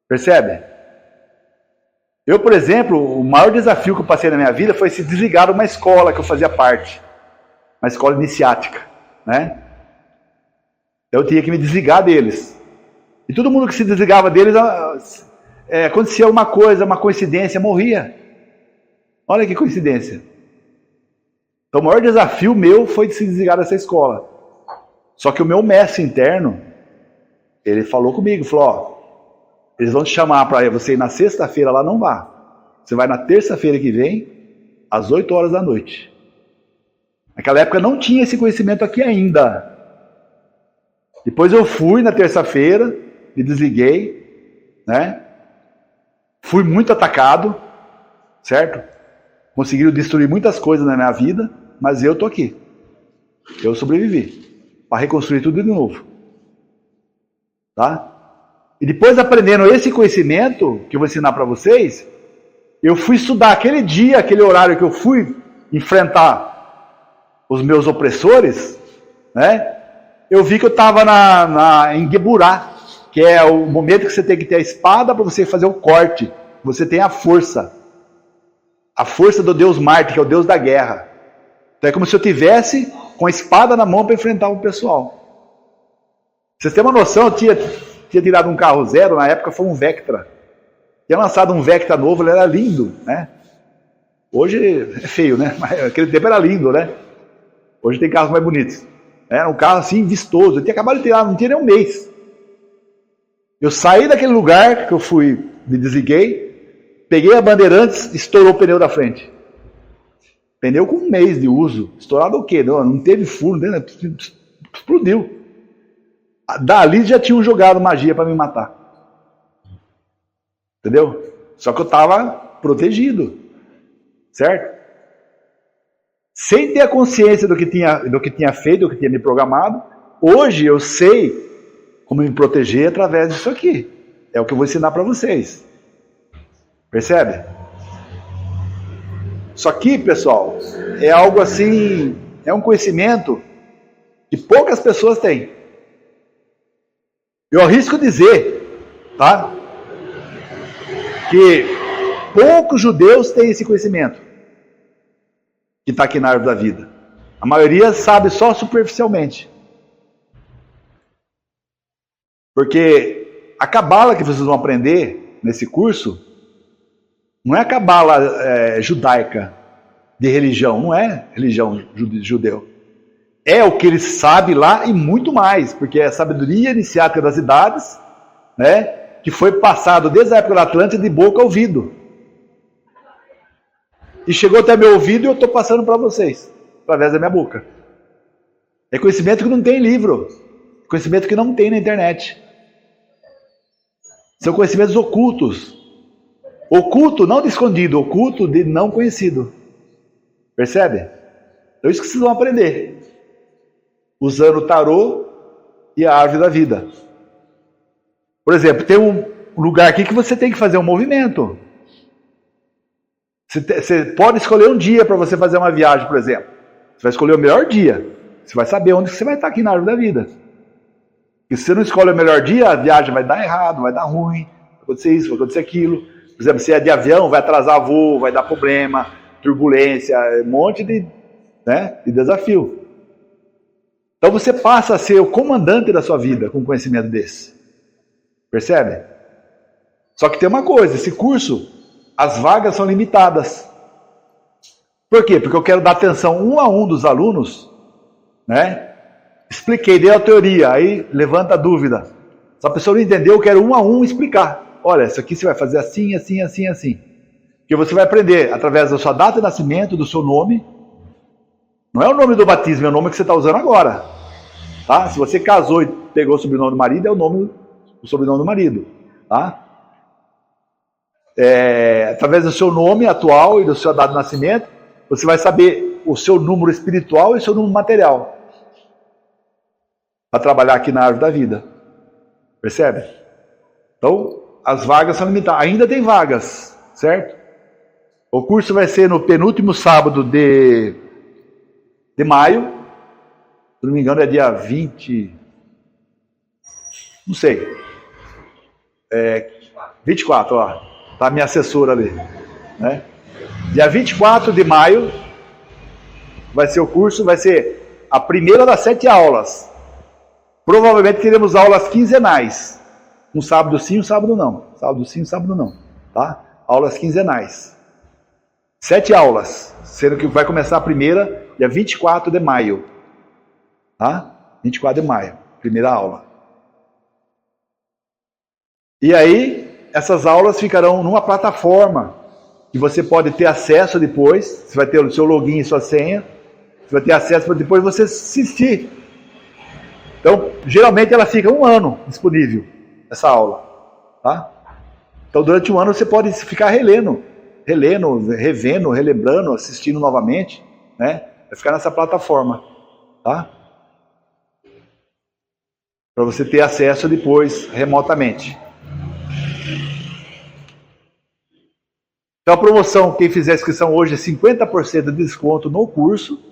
Percebe? Eu, por exemplo, o maior desafio que eu passei na minha vida foi se desligar de uma escola que eu fazia parte. Uma escola iniciática, né? Eu tinha que me desligar deles. E todo mundo que se desligava deles, acontecia uma coisa, uma coincidência, morria. Olha que coincidência. Então o maior desafio meu foi de se desligar dessa escola. Só que o meu mestre interno, ele falou comigo, falou, ó, eles vão te chamar para você ir na sexta-feira lá, não vá. Você vai na terça-feira que vem, às 8 horas da noite. Naquela época não tinha esse conhecimento aqui ainda. Depois eu fui na terça-feira, me desliguei, né? Fui muito atacado, certo? Conseguiram destruir muitas coisas na minha vida, mas eu tô aqui. Eu sobrevivi para reconstruir tudo de novo. Tá? E depois aprendendo esse conhecimento que eu vou ensinar para vocês, eu fui estudar aquele dia, aquele horário que eu fui enfrentar os meus opressores, né? Eu vi que eu estava em Geburá, que é o momento que você tem que ter a espada para você fazer o corte. Você tem a força do Deus Marte, que é o Deus da guerra. Então é como se eu tivesse com a espada na mão para enfrentar o pessoal. Pra vocês terem uma noção, eu tinha tirado um carro zero, na época foi um Vectra. Tinha lançado um Vectra novo, ele era lindo, né? Hoje é feio, né? Mas aquele tempo era lindo, né? Hoje tem carros mais bonitos. Era um carro assim, vistoso. Eu tinha acabado de tirar, não tinha nem um mês. Eu saí daquele lugar que eu fui, me desliguei, peguei a Bandeirantes, estourou o pneu da frente. Pneu com um mês de uso. Estourado o quê? Não teve furo, né? Explodiu. Dali já tinham jogado magia para me matar. Entendeu? Só que eu estava protegido. Certo? Sem ter a consciência do que tinha feito, do que tinha me programado, hoje eu sei como me proteger através disso aqui. É o que eu vou ensinar para vocês. Percebe? Isso aqui, pessoal, é algo assim, é um conhecimento que poucas pessoas têm. Eu arrisco dizer, tá? Que poucos judeus têm esse conhecimento que está aqui na árvore da vida. A maioria sabe só superficialmente. Porque a cabala que vocês vão aprender nesse curso não é a cabala judaica de religião, não é religião judeu. É o que ele sabe lá e muito mais, porque é a sabedoria iniciática das idades, né, que foi passado desde a época da Atlântida de boca a ouvido. E chegou até meu ouvido e eu estou passando para vocês, através da minha boca. É conhecimento que não tem em livro, conhecimento que não tem na internet. São conhecimentos ocultos. Oculto, não de escondido, oculto de não conhecido. Percebe? É isso que vocês vão aprender. Usando o tarô e a árvore da vida. Por exemplo, tem um lugar aqui que você tem que fazer um movimento. Você pode escolher um dia para você fazer uma viagem, por exemplo. Você vai escolher o melhor dia. Você vai saber onde você vai estar aqui na árvore da vida. E se você não escolhe o melhor dia, a viagem vai dar errado, vai dar ruim, vai acontecer isso, vai acontecer aquilo. Por exemplo, se é de avião, vai atrasar voo, vai dar problema, turbulência, um monte de desafio. Então você passa a ser o comandante da sua vida com um conhecimento desse. Percebe? Só que tem uma coisa, esse curso, as vagas são limitadas. Por quê? Porque eu quero dar atenção um a um dos alunos, né? Expliquei, dei a teoria, aí levanta a dúvida. Se a pessoa não entendeu, eu quero um a um explicar. Olha, isso aqui você vai fazer assim, assim, assim, assim. Porque você vai aprender através da sua data de nascimento, do seu nome. Não é o nome do batismo, é o nome que você está usando agora. Tá? Se você casou e pegou o sobrenome do marido, é o sobrenome do marido. Tá? Através do seu nome atual e da sua data de nascimento, você vai saber o seu número espiritual e o seu número material. Para trabalhar aqui na árvore da vida. Percebe? Então, as vagas são limitadas. Ainda tem vagas, certo? O curso vai ser no penúltimo sábado de maio. Se não me engano é dia 20... Não sei. 24, ó. Tá a minha assessora ali. Né? Dia 24 de maio vai ser o curso, vai ser a primeira das 7 aulas. Provavelmente teremos aulas quinzenais. Um sábado sim, um sábado não. Sábado sim, um sábado não. Tá? Aulas quinzenais. 7 aulas. Sendo que vai começar a primeira dia 24 de maio. Tá? 24 de maio. Primeira aula. E aí, essas aulas ficarão numa plataforma que você pode ter acesso depois. Você vai ter o seu login e sua senha. Você vai ter acesso para depois você assistir. Então, geralmente ela fica 1 ano disponível, essa aula. Tá? Então, durante 1 ano você pode ficar relendo, revendo, relembrando, assistindo novamente. Né? Vai ficar nessa plataforma. Tá? Para você ter acesso depois, remotamente. Então, a promoção, quem fizer a inscrição hoje, é 50% de desconto no curso.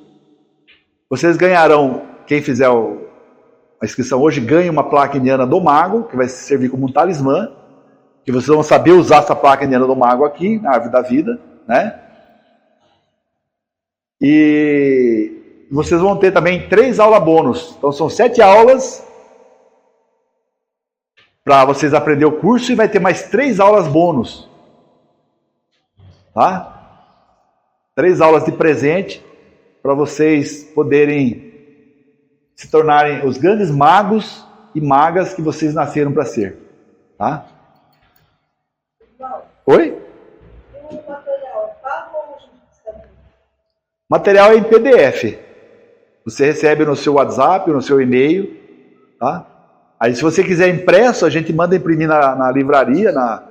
Vocês ganharão, quem fizer a inscrição hoje ganha uma placa indiana do mago, que vai servir como um talismã, que vocês vão saber usar essa placa indiana do mago aqui, na árvore da vida, né? E vocês vão ter também 3 aulas bônus. Então são 7 aulas para vocês aprenderem o curso, e vai ter mais 3 aulas bônus. Tá? 3 aulas de presente para vocês poderem se tornarem os grandes magos e magas que vocês nasceram para ser. Tá? Oi? Material é em PDF. Você recebe no seu WhatsApp, no seu e-mail. Tá? Aí se você quiser impresso, a gente manda imprimir na livraria, na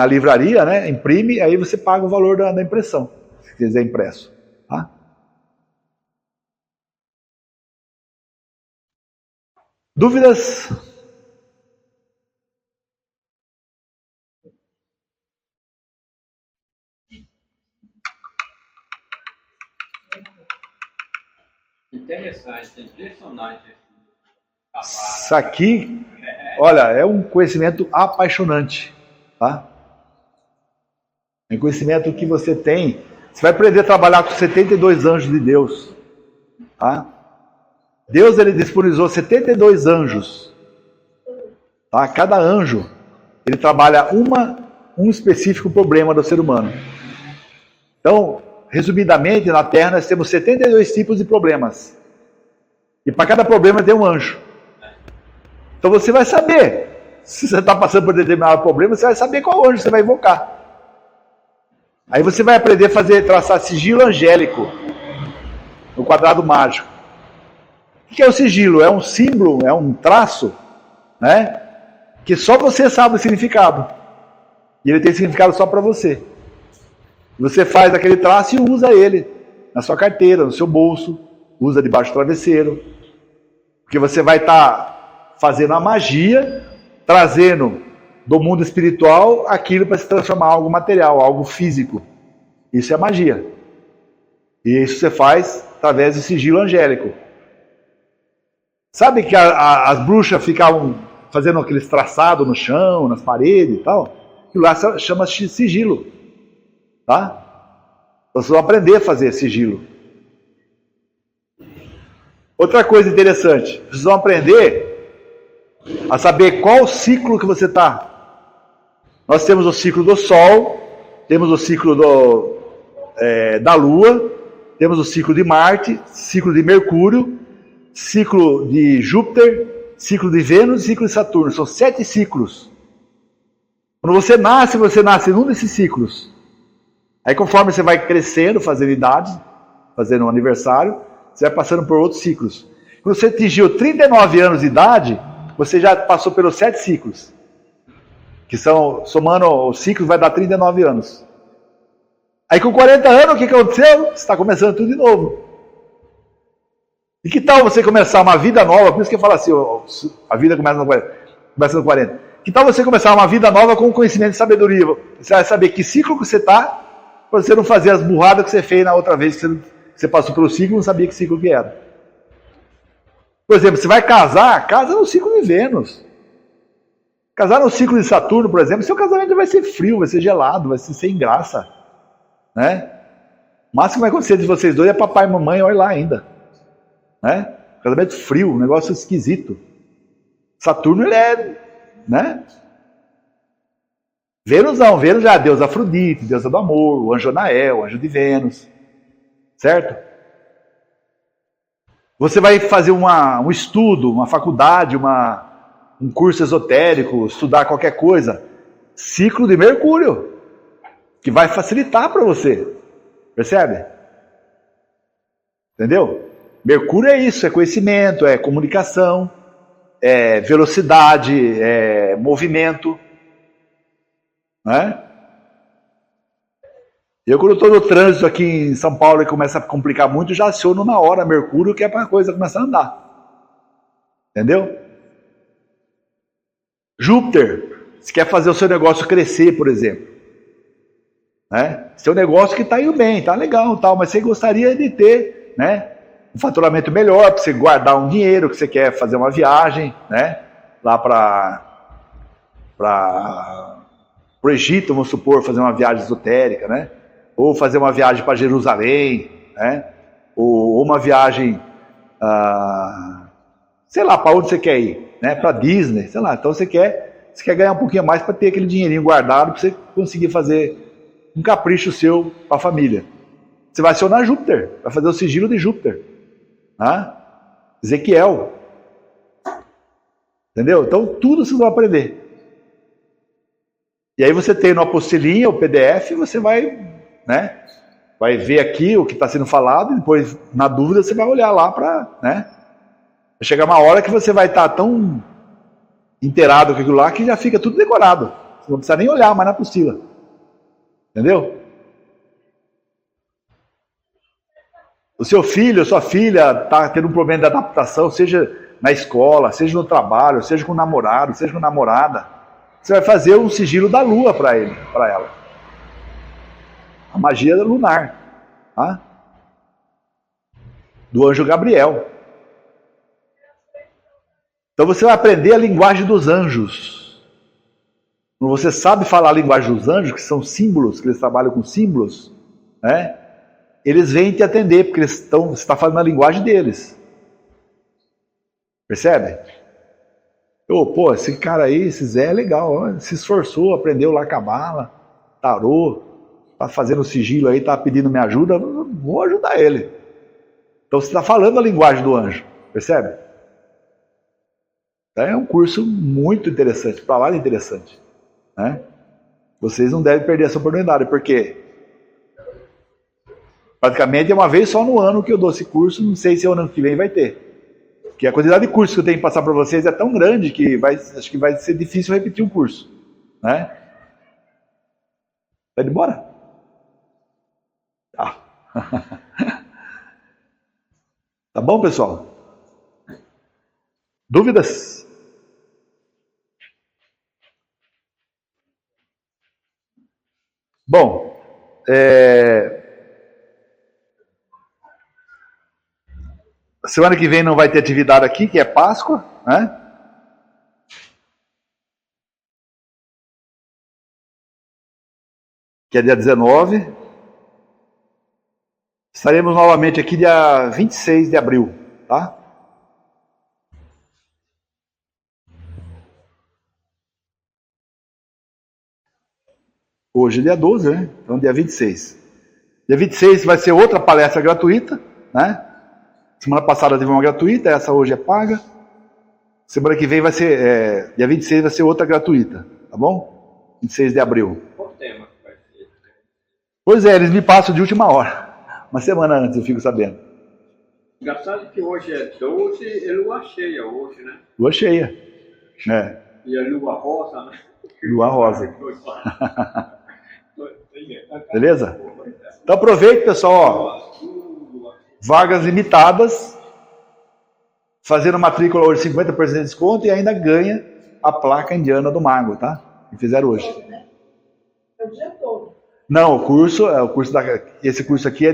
livraria, né? Imprime, aí você paga o valor da impressão, se quiser impresso. Tá? Dúvidas? Interessante, impressionante. Isso aqui, olha, é um conhecimento apaixonante, tá? É um conhecimento que você tem. Você vai aprender a trabalhar com 72 anjos de Deus, tá? Deus, ele disponibilizou 72 anjos, tá? Cada anjo, ele trabalha um específico problema do ser humano. Então, resumidamente, na Terra nós temos 72 tipos de problemas. E para cada problema tem um anjo. Então você vai saber, se você está passando por determinado problema, você vai saber qual anjo você vai invocar. Aí você vai aprender a traçar sigilo angélico no quadrado mágico. O que é o sigilo? É um símbolo, é um traço, né? Que só você sabe o significado. E ele tem significado só para você. Você faz aquele traço e usa ele na sua carteira, no seu bolso, usa debaixo do travesseiro. Porque você vai estar fazendo a magia, trazendo do mundo espiritual aquilo para se transformar em algo material, algo físico. Isso é magia. E isso você faz através do sigilo angélico. Sabe que as bruxas ficavam fazendo aqueles traçados no chão, nas paredes e tal? Aquilo lá chama-se sigilo. Tá? Vocês vão aprender a fazer sigilo. Outra coisa interessante, vocês vão aprender a saber qual ciclo que você está. Nós temos o ciclo do Sol, temos o ciclo da Lua, temos o ciclo de Marte, ciclo de Mercúrio, ciclo de Júpiter, ciclo de Vênus e ciclo de Saturno. São 7 ciclos. Quando você nasce num desses ciclos. Aí conforme você vai crescendo, fazendo idade, fazendo um aniversário, você vai passando por outros ciclos. Quando você atingiu 39 anos de idade, você já passou pelos 7 ciclos. Que são, somando os ciclos, vai dar 39 anos. Aí com 40 anos, o que aconteceu? Você está começando tudo de novo. E que tal você começar uma vida nova? Por isso que eu falo assim, a vida começa no 40. Que tal você começar uma vida nova com conhecimento e sabedoria? Você vai saber que ciclo que você está, para você não fazer as burradas que você fez na outra vez que você passou pelo ciclo e não sabia que ciclo que era. Por exemplo, você vai casar, casa no ciclo de Vênus. Casar no ciclo de Saturno, por exemplo, seu casamento vai ser frio, vai ser gelado, vai ser sem graça. Né? O máximo que vai acontecer de vocês dois é papai e mamãe, olha lá ainda. Né? Casamento frio, um negócio esquisito. Saturno, ele é... Né? Vênus não, Vênus já é a deusa Afrodite, deusa do amor, o anjo Anael, o anjo de Vênus. Certo? Você vai fazer um estudo, uma faculdade, um curso esotérico, estudar qualquer coisa. Ciclo de Mercúrio, que vai facilitar para você. Percebe? Entendeu? Mercúrio é isso, é conhecimento, é comunicação, é velocidade, é movimento. Né? Eu, quando estou no trânsito aqui em São Paulo e começa a complicar muito, já aciono na hora Mercúrio, que é para a coisa começar a andar. Entendeu? Júpiter, se quer fazer o seu negócio crescer, por exemplo. Né? Seu negócio que está indo bem, está legal, tal, mas você gostaria de ter, né, um faturamento melhor, para você guardar um dinheiro, que você quer fazer uma viagem, né, lá para o Egito, vamos supor, fazer uma viagem esotérica, né? Ou fazer uma viagem para Jerusalém, né? Ou uma viagem, sei lá, para onde você quer ir, né? Para Disney, sei lá. Então você quer ganhar um pouquinho mais para ter aquele dinheirinho guardado para você conseguir fazer um capricho seu para a família. Você vai acionar Júpiter, vai fazer o sigilo de Júpiter. Tá? Ezequiel. Entendeu? Então tudo vocês vão aprender. E aí você tem no apostilinha, o PDF, você vai, né? Vai ver aqui o que está sendo falado e depois, na dúvida, você vai olhar lá para, né? Vai chegar uma hora que você vai estar tão inteirado com aquilo lá que já fica tudo decorado. Você não precisa nem olhar mais na apostila. Entendeu? O seu filho, sua filha está tendo um problema de adaptação, seja na escola, seja no trabalho, seja com o namorado, seja com a namorada. Você vai fazer um sigilo da lua para ele, para ela. A magia lunar. Tá? Do anjo Gabriel. Então você vai aprender a linguagem dos anjos. Quando você sabe falar a linguagem dos anjos, que são símbolos, que eles trabalham com símbolos, né? Eles vêm te atender, porque você está falando a linguagem deles. Percebe? Pô, esse cara aí, esse Zé é legal, ó, se esforçou, aprendeu lá cabala, tarô, tá fazendo sigilo aí, tá pedindo minha ajuda, vou ajudar ele. Então você está falando a linguagem do anjo, percebe? Então é um curso muito interessante, para lá de interessante, né? Vocês não devem perder essa oportunidade, porque praticamente é uma vez só no ano que eu dou esse curso, não sei se o ano que vem vai ter. Porque a quantidade de cursos que eu tenho que passar para vocês é tão grande que acho que vai ser difícil repetir o curso, né? Vai embora? Tá. Tá bom, pessoal? Dúvidas? Bom, semana que vem não vai ter atividade aqui, que é Páscoa, né? Que é dia 19. Estaremos novamente aqui dia 26 de abril, tá? Hoje é dia 12, né? Então dia 26. Dia 26 vai ser outra palestra gratuita, né? Semana passada teve uma gratuita, essa hoje é paga. Semana que vem vai ser, dia 26 vai ser outra gratuita, tá bom? 26 de abril. Qual tema vai ser? Pois é, eles me passam de última hora. Uma semana antes eu fico sabendo. Engraçado que hoje é 12, é lua cheia hoje, né? Lua cheia. É. E a lua rosa, né? Lua rosa. Beleza? Então aproveite, pessoal. Ó. Vagas limitadas. Fazendo matrícula hoje 50% de desconto e ainda ganha a placa indiana do mago, tá? Que fizeram hoje. É o dia todo. Não, esse curso aqui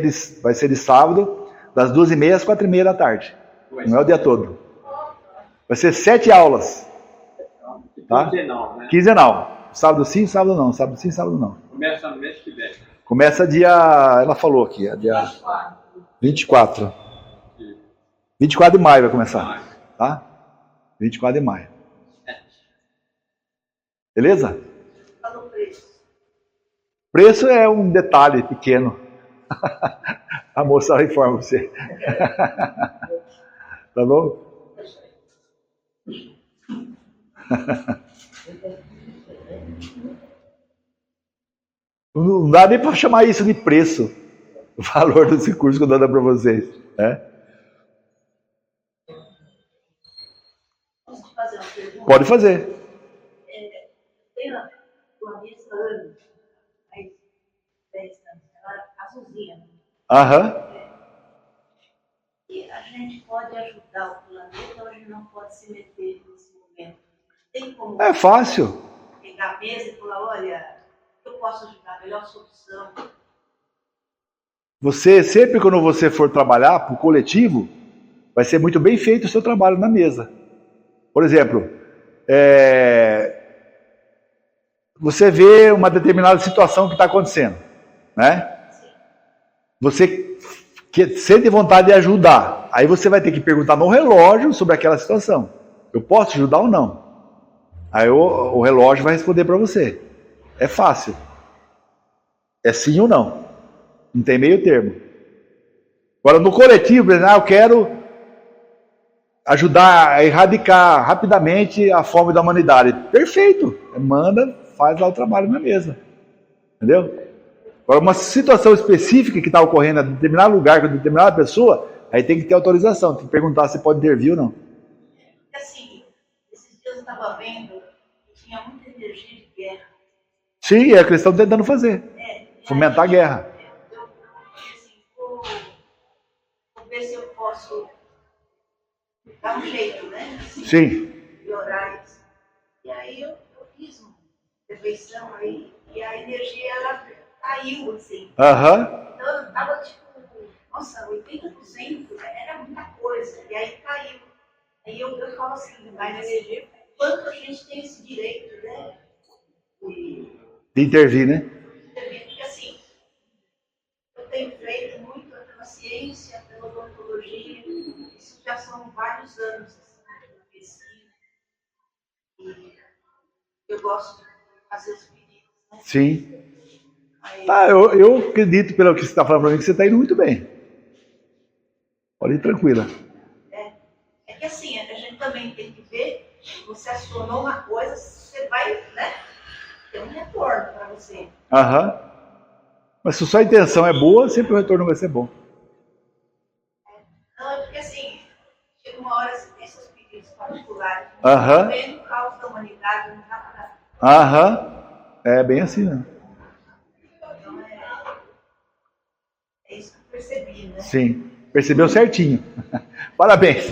vai ser de sábado, das 2h30 às 4h30 da tarde. Não é o dia todo. Vai ser 7 aulas. Tá? Quinzenal, né? Quinzenal. Sábado sim, sábado não. Sábado sim, sábado não. Começa no mês que vem. Começa dia... Ela falou aqui, é dia 24. 24 de maio vai começar. Tá? 24 de maio. Beleza? Fala o preço. Preço é um detalhe pequeno. A moça informa você. Tá bom? Não dá nem para chamar isso de preço, o valor desse curso que eu dou para vocês. Né? Posso te fazer uma pergunta? Pode fazer. Tem uma missa anos, mais 10 anos, ela era azulzinha. Aham. E a gente pode ajudar o planeta ou a gente não pode se meter nesse momento? Tem como É fácil. pegar a mesa e falar, olha, eu posso ajudar, a melhor solução. Você, sempre quando você for trabalhar para o coletivo, vai ser muito bem feito o seu trabalho na mesa. Por exemplo, você vê uma determinada situação que está acontecendo, né? Você sente vontade de ajudar. Aí você vai ter que perguntar no relógio sobre aquela situação. Eu posso ajudar ou não? Aí o relógio vai responder para você. É fácil. É sim ou não. Não tem meio termo. Agora no coletivo, por exemplo, eu quero ajudar a erradicar rapidamente a fome da humanidade. Perfeito. Manda, faz lá o trabalho na mesa. Entendeu? Agora uma situação específica que está ocorrendo em determinado lugar com determinada pessoa, aí tem que ter autorização. Tem que perguntar se pode intervir ou não. Assim, esses dias eu estava vendo que tinha muita energia de guerra. Sim, é a que eles estão tentando fazer. Fomentar a guerra. Eu assim, vou ver se eu posso dar um jeito, né? Assim, Sim. melhorar isso. E aí eu fiz uma refeição aí, e a energia ela caiu, assim. Aham. Então eu tava tipo, nossa, 80%, era muita coisa. E aí caiu. Aí eu falo assim, mas quanto a gente tem esse direito, né? De intervir, né? Porque assim, eu tenho feito muito pela ciência, pela odontologia, isso já são vários anos assim, na pesquisa. E eu gosto de fazer os pedidos, né? Sim. Aí, Tá, eu acredito, pelo que você está falando para mim, que você está indo muito bem. Pode ir tranquila. é que assim, a gente também tem que ver, você acionou uma coisa, você vai, né, ter um retorno para você. Aham. Mas se sua intenção é boa, sempre o retorno vai ser bom. Não, é porque assim, chega uma hora, você tem seus pedidos particulares, Aham. vendo o caos da humanidade, não dá para... Aham. É bem assim, né? Então é isso que eu percebi, né? Sim. Percebeu certinho. Parabéns.